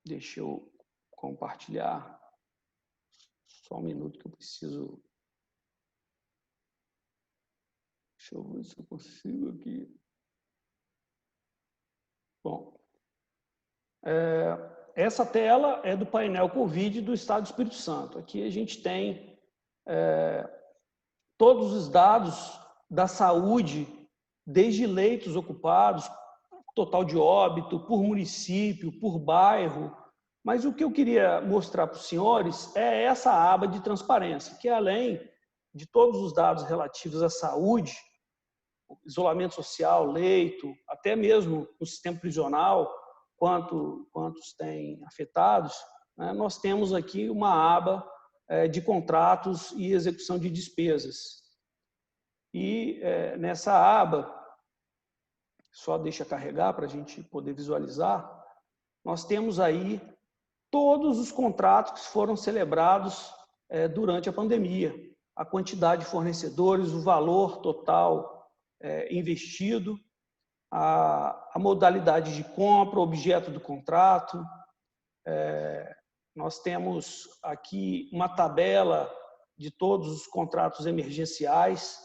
Deixa eu compartilhar. Só um minuto que eu preciso. Deixa eu ver se eu consigo aqui. Bom. Essa tela é do painel Covid do Estado do Espírito Santo. Aqui a gente tem todos os dados da saúde, desde leitos ocupados, total de óbito, por município, por bairro. Mas o que eu queria mostrar para os senhores é essa aba de transparência, que além de todos os dados relativos à saúde, isolamento social, leito, até mesmo no sistema prisional, quantos tem afetados, né? Nós temos aqui uma aba de contratos e execução de despesas. E nessa aba, só deixa carregar para a gente poder visualizar, nós temos aí todos os contratos que foram celebrados durante a pandemia, a quantidade de fornecedores, o valor total investido a modalidade de compra, objeto do contrato. Nós temos aqui uma tabela de todos os contratos emergenciais,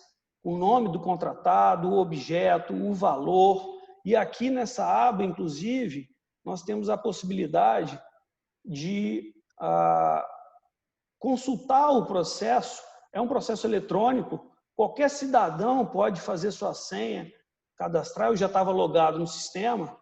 o nome do contratado, o objeto, o valor. E aqui nessa aba, inclusive, nós temos a possibilidade de consultar o processo. É um processo eletrônico, qualquer cidadão pode fazer sua senha, cadastrar. Eu já estava logado no sistema,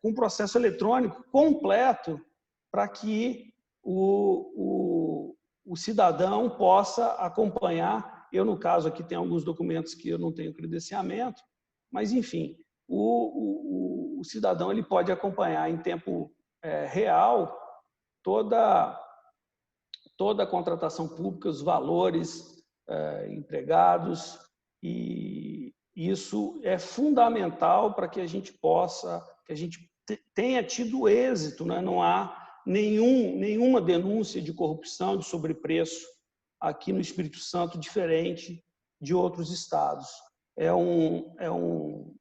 com um processo eletrônico completo para que o cidadão possa acompanhar. Eu, no caso, aqui tem alguns documentos que eu não tenho credenciamento, mas, enfim, o cidadão ele pode acompanhar em tempo real toda a contratação pública, os valores empregados, e isso é fundamental para que a gente tenha tido êxito, né? Não há nenhuma denúncia de corrupção, de sobrepreço aqui no Espírito Santo, diferente de outros estados. É um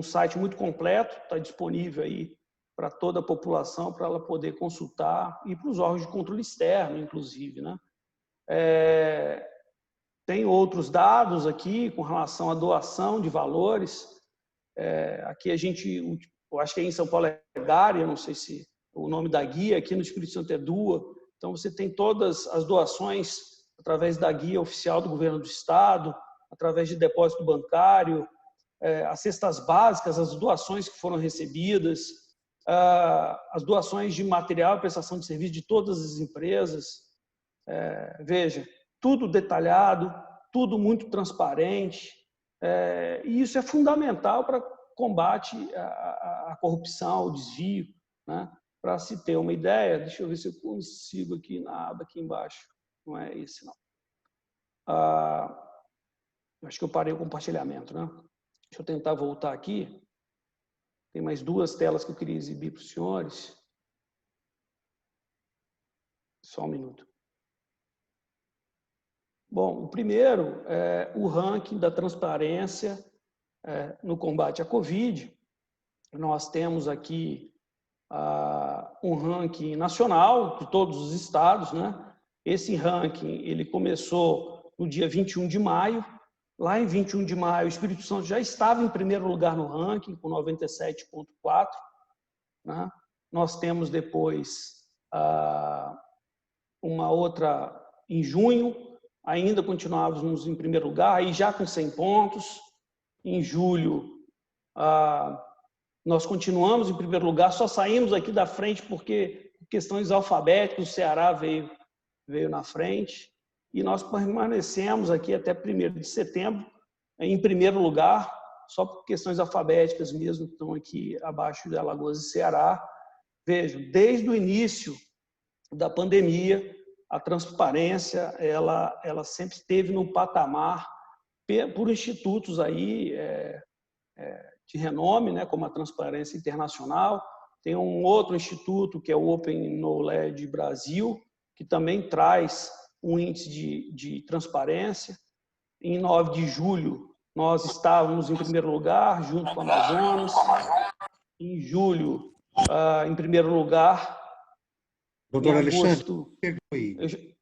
site muito completo, está disponível aí para toda a população, para ela poder consultar, e para os órgãos de controle externo, inclusive, né? Tem outros dados aqui com relação à doação de valores. Aqui eu acho que em São Paulo é Gária, não sei se o nome da guia, aqui no Espírito Santo é DUA. Então, você tem todas as doações através da guia oficial do governo do estado, através de depósito bancário, as cestas básicas, as doações que foram recebidas, as doações de material e prestação de serviço de todas as empresas. Veja, tudo detalhado, tudo muito transparente, e isso é fundamental para combate à corrupção, ao desvio, né? Para se ter uma ideia, deixa eu ver se eu consigo aqui na aba aqui embaixo. Não é esse, não. Acho que eu parei o compartilhamento, né? Deixa eu tentar voltar aqui. Tem mais duas telas que eu queria exibir para os senhores. Só um minuto. Bom, o primeiro é o ranking da transparência no combate à Covid. Nós temos aqui um ranking nacional de todos os estados, né? Esse ranking ele começou no dia 21 de maio. Lá em 21 de maio, o Espírito Santo já estava em primeiro lugar no ranking, com 97,4. Né? Nós temos depois uma outra em junho, ainda continuávamos em primeiro lugar, aí já com 100 pontos. Em julho, nós continuamos em primeiro lugar, só saímos aqui da frente porque questões alfabéticas, o Ceará veio na frente, e nós permanecemos aqui até 1º de setembro em primeiro lugar, só por questões alfabéticas mesmo, que estão aqui abaixo de Alagoas e Ceará. Vejam, desde o início da pandemia, a transparência ela sempre esteve no patamar por institutos aí de renome, né, como a Transparência Internacional. Tem um outro instituto que é o Open Knowledge Brasil, que também traz um índice de transparência. Em 9 de julho, nós estávamos em primeiro lugar, junto com o Amazonas. Em julho, em primeiro lugar. Doutor Alexandre, perdoe.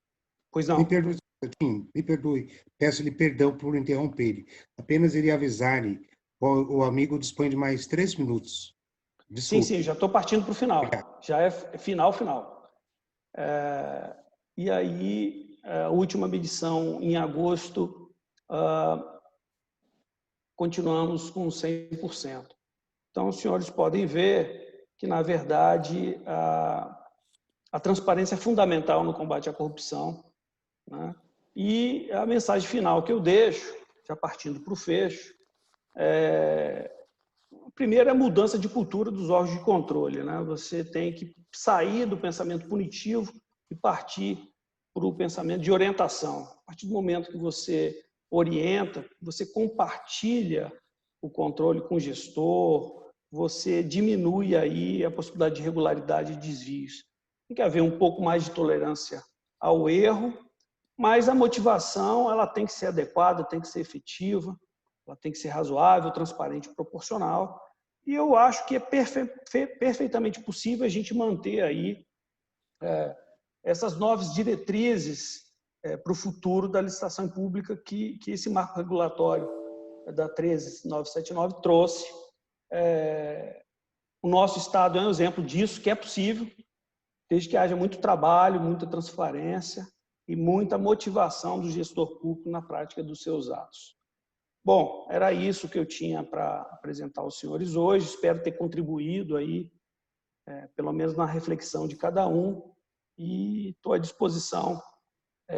Pois não. Me perdoe. Peço-lhe perdão por interromper ele. Apenas iria avisar-lhe, o amigo dispõe de mais 3 minutos. Desculpe. Sim, já estou partindo para o final. Obrigado. Já é final. E aí, a última medição em agosto, continuamos com 100%. Então, os senhores podem ver que, na verdade, a transparência é fundamental no combate à corrupção, né? E a mensagem final que eu deixo, já partindo para o fecho, primeiro é a mudança de cultura dos órgãos de controle, né? Você tem que sair do pensamento punitivo e partir para o pensamento de orientação. A partir do momento que você orienta, você compartilha o controle com o gestor, você diminui aí a possibilidade de irregularidade e desvios. Tem que haver um pouco mais de tolerância ao erro, mas a motivação ela tem que ser adequada, tem que ser efetiva. ela tem que ser razoável, transparente e proporcional. E eu acho que é perfeitamente possível a gente manter aí essas novas diretrizes para o futuro da licitação pública que esse marco regulatório da 13979 trouxe. O nosso Estado é um exemplo disso, que é possível, desde que haja muito trabalho, muita transparência e muita motivação do gestor público na prática dos seus atos. Bom, era isso que eu tinha para apresentar aos senhores hoje. Espero ter contribuído aí, pelo menos na reflexão de cada um, e estou à disposição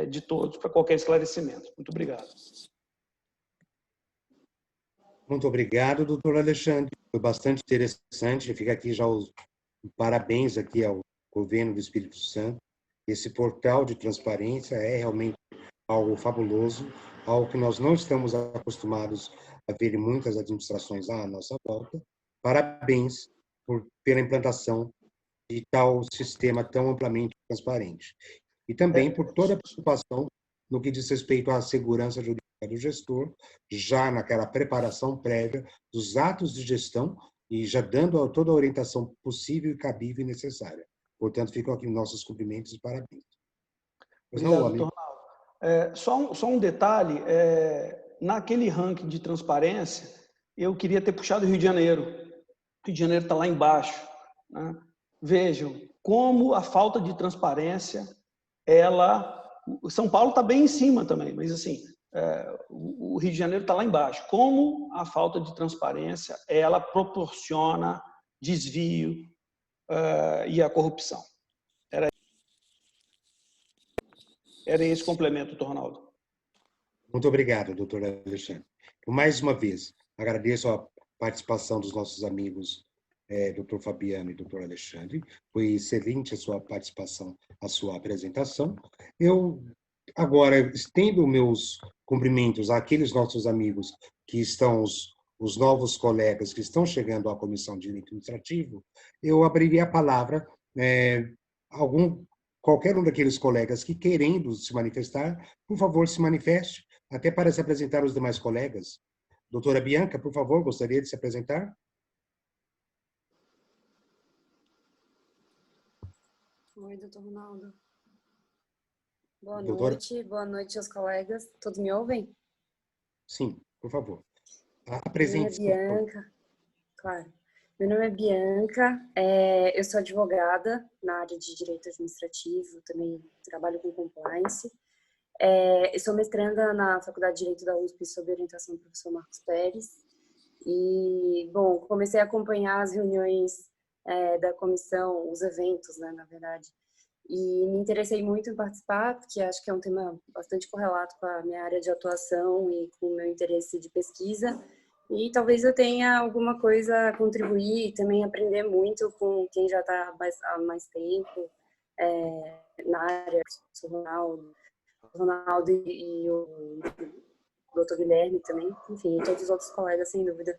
de todos para qualquer esclarecimento. Muito obrigado. Muito obrigado, doutor Alexandre. Foi bastante interessante. Fica aqui já os parabéns aqui ao governo do Espírito Santo. Esse portal de transparência é realmente algo fabuloso, algo que nós não estamos acostumados a ver em muitas administrações à nossa volta. Parabéns pela implantação de tal sistema tão amplamente transparente. E também por toda a preocupação no que diz respeito à segurança jurídica do gestor, já naquela preparação prévia dos atos de gestão e já dando toda a orientação possível, cabível e necessária. Portanto, ficam aqui nossos cumprimentos e parabéns. Obrigado, doutor Ronaldo. Só um detalhe, naquele ranking de transparência, eu queria ter puxado o Rio de Janeiro. O Rio de Janeiro está lá embaixo, né? Vejam como a falta de transparência, São Paulo está bem em cima também, mas assim, o Rio de Janeiro está lá embaixo. Como a falta de transparência, ela proporciona desvio e a corrupção. Era esse complemento, doutor Ronaldo. Muito obrigado, doutor Alexandre. Mais uma vez, agradeço a participação dos nossos amigos, doutor Fabiano e doutor Alexandre. Foi excelente a sua participação, a sua apresentação. Eu agora estendo meus cumprimentos àqueles nossos amigos que estão, os novos colegas que estão chegando à Comissão de Direito Administrativo. Eu abriria a palavra qualquer um daqueles colegas que querendo se manifestar, por favor, se manifeste, até para se apresentar aos demais colegas. Doutora Bianca, por favor, gostaria de se apresentar? Oi, doutor Ronaldo. Boa noite aos colegas. Todos me ouvem? Sim, por favor. Apresente-se. Meu nome é Bianca. Claro. Meu nome é Bianca, eu sou advogada na área de direito administrativo, também trabalho com compliance. Eu sou mestranda na Faculdade de Direito da USP sob orientação do professor Marcos Pérez. E, bom, comecei a acompanhar as reuniões da comissão, os eventos, né, na verdade. E me interessei muito em participar, porque acho que é um tema bastante correlato com a minha área de atuação e com o meu interesse de pesquisa. E talvez eu tenha alguma coisa a contribuir e também aprender muito com quem já está há mais tempo na área, o Ronaldo e o doutor Guilherme também, enfim, e todos os outros colegas, sem dúvida.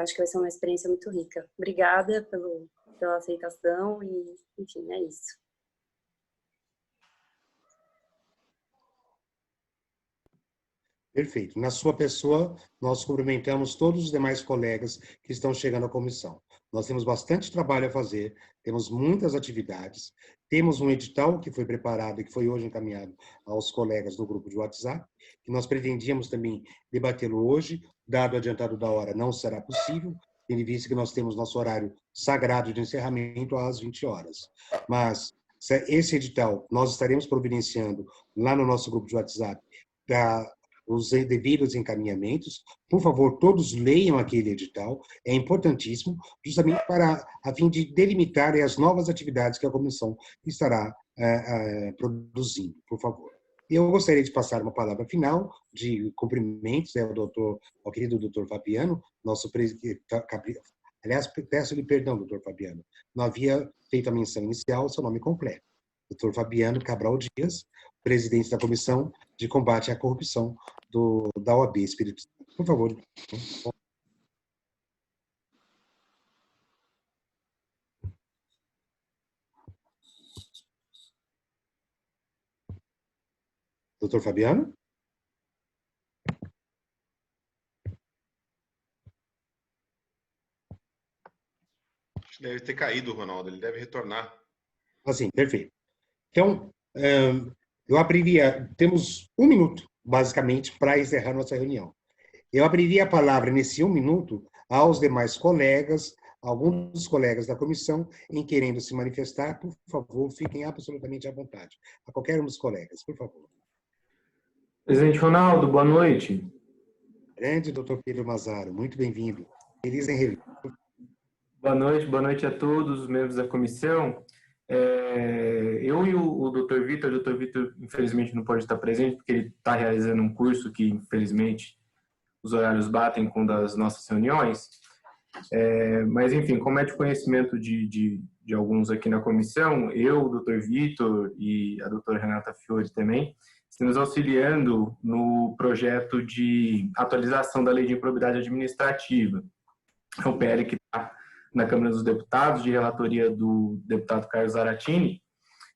Acho que vai ser uma experiência muito rica. Obrigada pela aceitação e, enfim, é isso. Perfeito. Na sua pessoa, nós cumprimentamos todos os demais colegas que estão chegando à comissão. Nós temos bastante trabalho a fazer, temos muitas atividades, temos um edital que foi preparado e que foi hoje encaminhado aos colegas do grupo de WhatsApp, que nós pretendíamos também debatê-lo hoje, dado o adiantado da hora, não será possível, tendo em vista que nós temos nosso horário sagrado de encerramento às 20 horas. Mas esse edital nós estaremos providenciando lá no nosso grupo de WhatsApp os devidos encaminhamentos. Por favor, todos leiam aquele edital, é importantíssimo, justamente a fim de delimitar as novas atividades que a comissão estará produzindo, por favor. Eu gostaria de passar uma palavra final de cumprimentos ao querido doutor Fabiano, nosso presidente. Aliás, peço-lhe perdão, doutor Fabiano, não havia feito a menção inicial, seu nome completo. Doutor Fabiano Cabral Dias, presidente da Comissão de Combate à Corrupção da OAB Espírito Santo. Por favor. Doutor Fabiano? Acho que deve ter caído, Ronaldo. Ele deve retornar. Assim, perfeito. Então, eu abriria... Temos 1 minuto, basicamente, para encerrar nossa reunião. Eu abriria a palavra, nesse 1 minuto, aos demais colegas, alguns dos colegas da comissão, em querendo se manifestar, por favor, fiquem absolutamente à vontade. A qualquer um dos colegas, por favor. Presidente Ronaldo, boa noite. Grande doutor Pedro Mazaro, muito bem-vindo. Feliz em rever. Boa noite a todos os membros da comissão. Eu e o doutor Vitor, infelizmente não pode estar presente, porque ele está realizando um curso que, infelizmente, os horários batem com das nossas reuniões. Mas, enfim, como é de conhecimento de alguns aqui na comissão, eu, o doutor Vitor e a doutora Renata Fiore também, estamos auxiliando no projeto de atualização da Lei de Improbidade Administrativa. É o PL que está na Câmara dos Deputados, de relatoria do deputado Carlos Zaratini,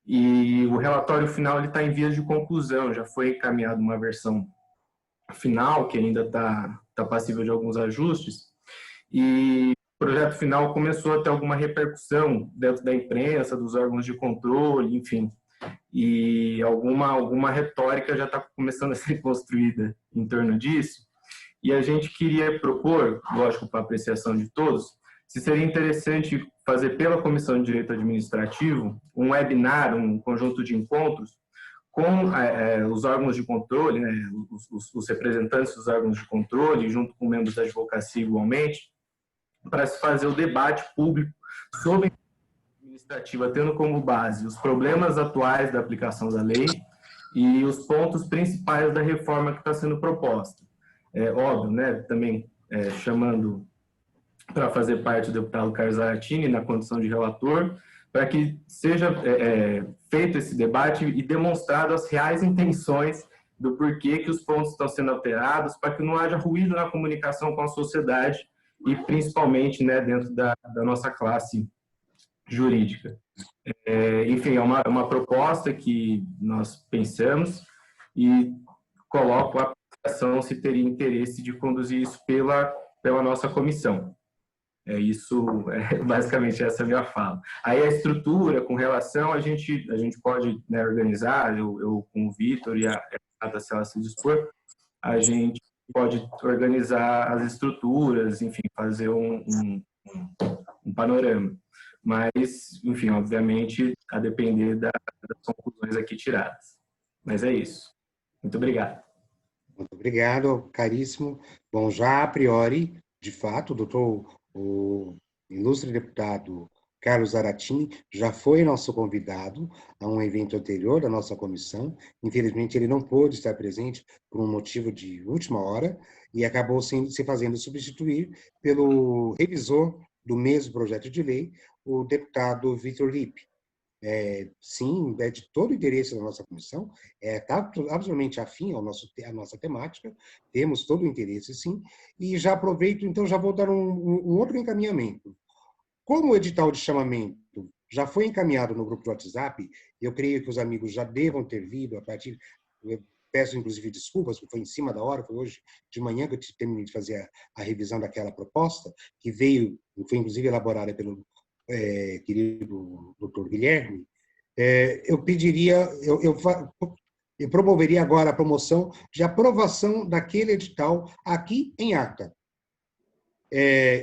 e o relatório final está em vias de conclusão, já foi encaminhada uma versão final, que ainda está passível de alguns ajustes, e o projeto final começou a ter alguma repercussão dentro da imprensa, dos órgãos de controle, enfim, e alguma retórica já está começando a ser construída em torno disso, e a gente queria propor, lógico, para apreciação de todos, se seria interessante fazer pela Comissão de Direito Administrativo um webinar, um conjunto de encontros com os órgãos de controle, né, os representantes dos órgãos de controle, junto com membros da advocacia igualmente, para se fazer o debate público sobre a administrativa, tendo como base os problemas atuais da aplicação da lei e os pontos principais da reforma que está sendo proposta. Óbvio, né, também chamando para fazer parte do deputado Carlos Zaratini na condição de relator, para que seja feito esse debate e demonstrado as reais intenções do porquê que os pontos estão sendo alterados, para que não haja ruído na comunicação com a sociedade e principalmente, né, dentro da nossa classe jurídica. Enfim, é uma proposta que nós pensamos e coloco a aplicação se teria interesse de conduzir isso pela nossa comissão. Basicamente essa é a minha fala. Aí a estrutura, com relação, a gente pode, né, organizar, eu com o Vitor e a Renata, se ela se dispor, a gente pode organizar as estruturas, enfim, fazer um panorama. Mas, enfim, obviamente, a depender das conclusões aqui tiradas. Mas é isso. Muito obrigado. Muito obrigado, caríssimo. Bom, já a priori, de fato, o ilustre deputado Carlos Zaratini já foi nosso convidado a um evento anterior da nossa comissão. Infelizmente, ele não pôde estar presente por um motivo de última hora e acabou se fazendo substituir pelo revisor do mesmo projeto de lei, o deputado Vitor Lippe. Sim, é de todo o interesse da nossa comissão, está absolutamente afim à nossa temática, temos todo o interesse, sim, e já aproveito, então já vou dar um outro encaminhamento. Como o edital de chamamento já foi encaminhado no grupo do WhatsApp, eu creio que os amigos já devam ter vindo a partir... Eu peço, inclusive, desculpas, porque foi em cima da hora, foi hoje de manhã que eu terminei de fazer a revisão daquela proposta, que foi inclusive elaborada pelo querido doutor Guilherme. Eu pediria, eu promoveria agora a promoção de aprovação daquele edital aqui em ata.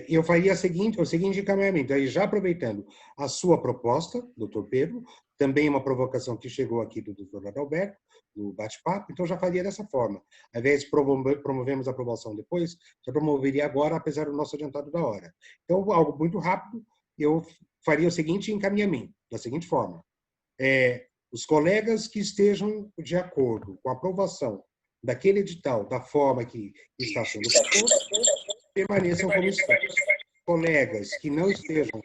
Eu faria o seguinte encaminhamento, aí já aproveitando a sua proposta, doutor Pedro, também uma provocação que chegou aqui do doutor Adalberto, do bate-papo, então já faria dessa forma. Ao invés de promovermos a aprovação depois, já promoveria agora, apesar do nosso adiantado da hora. Então, algo muito rápido, eu faria o seguinte encaminhamento, da seguinte forma. Os colegas que estejam de acordo com a aprovação daquele edital, da forma que está sendo proposto, permaneçam como estão. Colegas que não estejam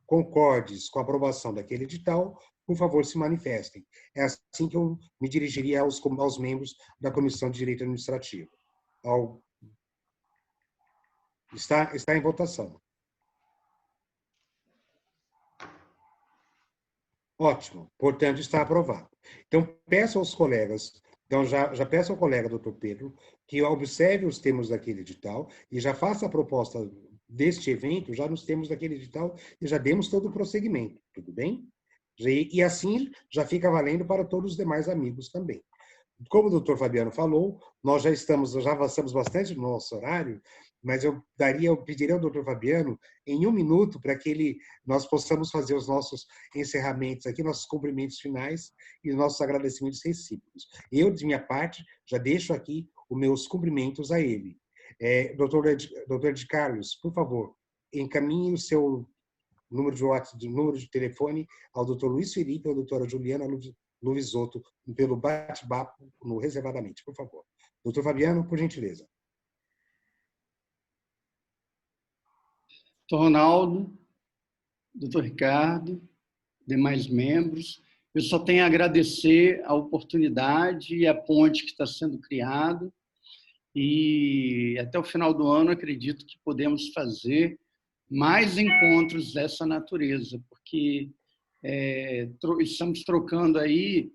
concordes com a aprovação daquele edital, por favor, se manifestem. É assim que eu me dirigiria aos membros da Comissão de Direito Administrativo. Está em votação. Ótimo. Portanto, está aprovado. Então, peço aos colegas, já peço ao colega doutor Pedro que observe os termos daquele edital e já faça a proposta deste evento, já nos temos daquele edital e já demos todo o prosseguimento, tudo bem? E assim já fica valendo para todos os demais amigos também. Como o doutor Fabiano falou, nós já avançamos bastante no nosso horário, mas eu pediria ao doutor Fabiano, em 1 minuto, para que nós possamos fazer os nossos encerramentos aqui, nossos cumprimentos finais e os nossos agradecimentos recíprocos. Eu, de minha parte, já deixo aqui os meus cumprimentos a ele. Doutor Ed Carlos, por favor, encaminhe o seu número de WhatsApp, número de telefone ao doutor Luiz Felipe ou à doutora Juliana Luvisotto pelo bate-papo no reservadamente, por favor. Doutor Fabiano, por gentileza. Doutor Ronaldo, doutor Ricardo, demais membros, eu só tenho a agradecer a oportunidade e a ponte que está sendo criada, e até o final do ano acredito que podemos fazer mais encontros dessa natureza, porque estamos trocando aí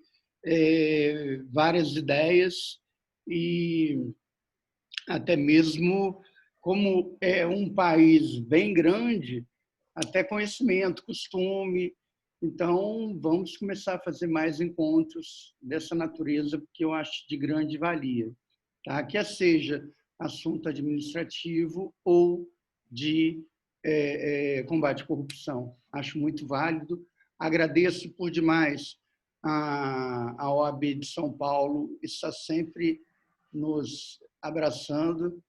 várias ideias e até mesmo, como é um país bem grande, até conhecimento, costume. Então, vamos começar a fazer mais encontros dessa natureza, porque eu acho de grande valia. Tá? Quer seja assunto administrativo ou de combate à corrupção. Acho muito válido. Agradeço por demais a OAB de São Paulo, está sempre nos abraçando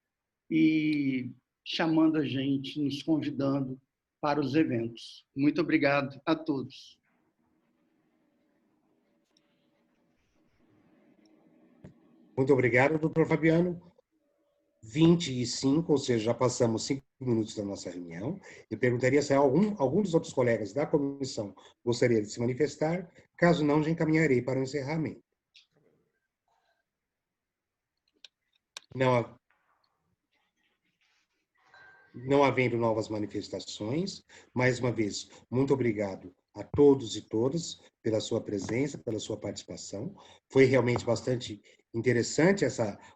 e chamando a gente, nos convidando para os eventos. Muito obrigado a todos. Muito obrigado, doutor Fabiano. 25, ou seja, já passamos 5 minutos da nossa reunião. Eu perguntaria se algum dos outros colegas da comissão gostaria de se manifestar. Caso não, já encaminharei para o encerramento. Não havendo novas manifestações, mais uma vez, muito obrigado a todos e todas pela sua presença, pela sua participação. Foi realmente bastante interessante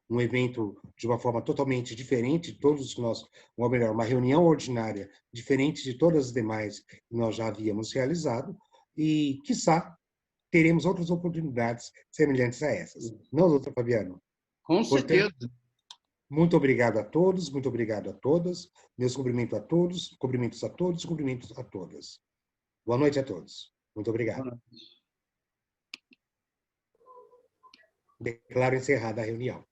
um evento de uma forma totalmente diferente de todos que nós, ou melhor, uma reunião ordinária diferente de todas as demais que nós já havíamos realizado e, quiçá, teremos outras oportunidades semelhantes a essas. Não, doutor Fabiano? Com certeza. Muito obrigado a todos, muito obrigado a todas. Meus cumprimentos a todos, cumprimentos a todos, cumprimentos a todas. Boa noite a todos. Muito obrigado. Boa noite. Declaro encerrada a reunião.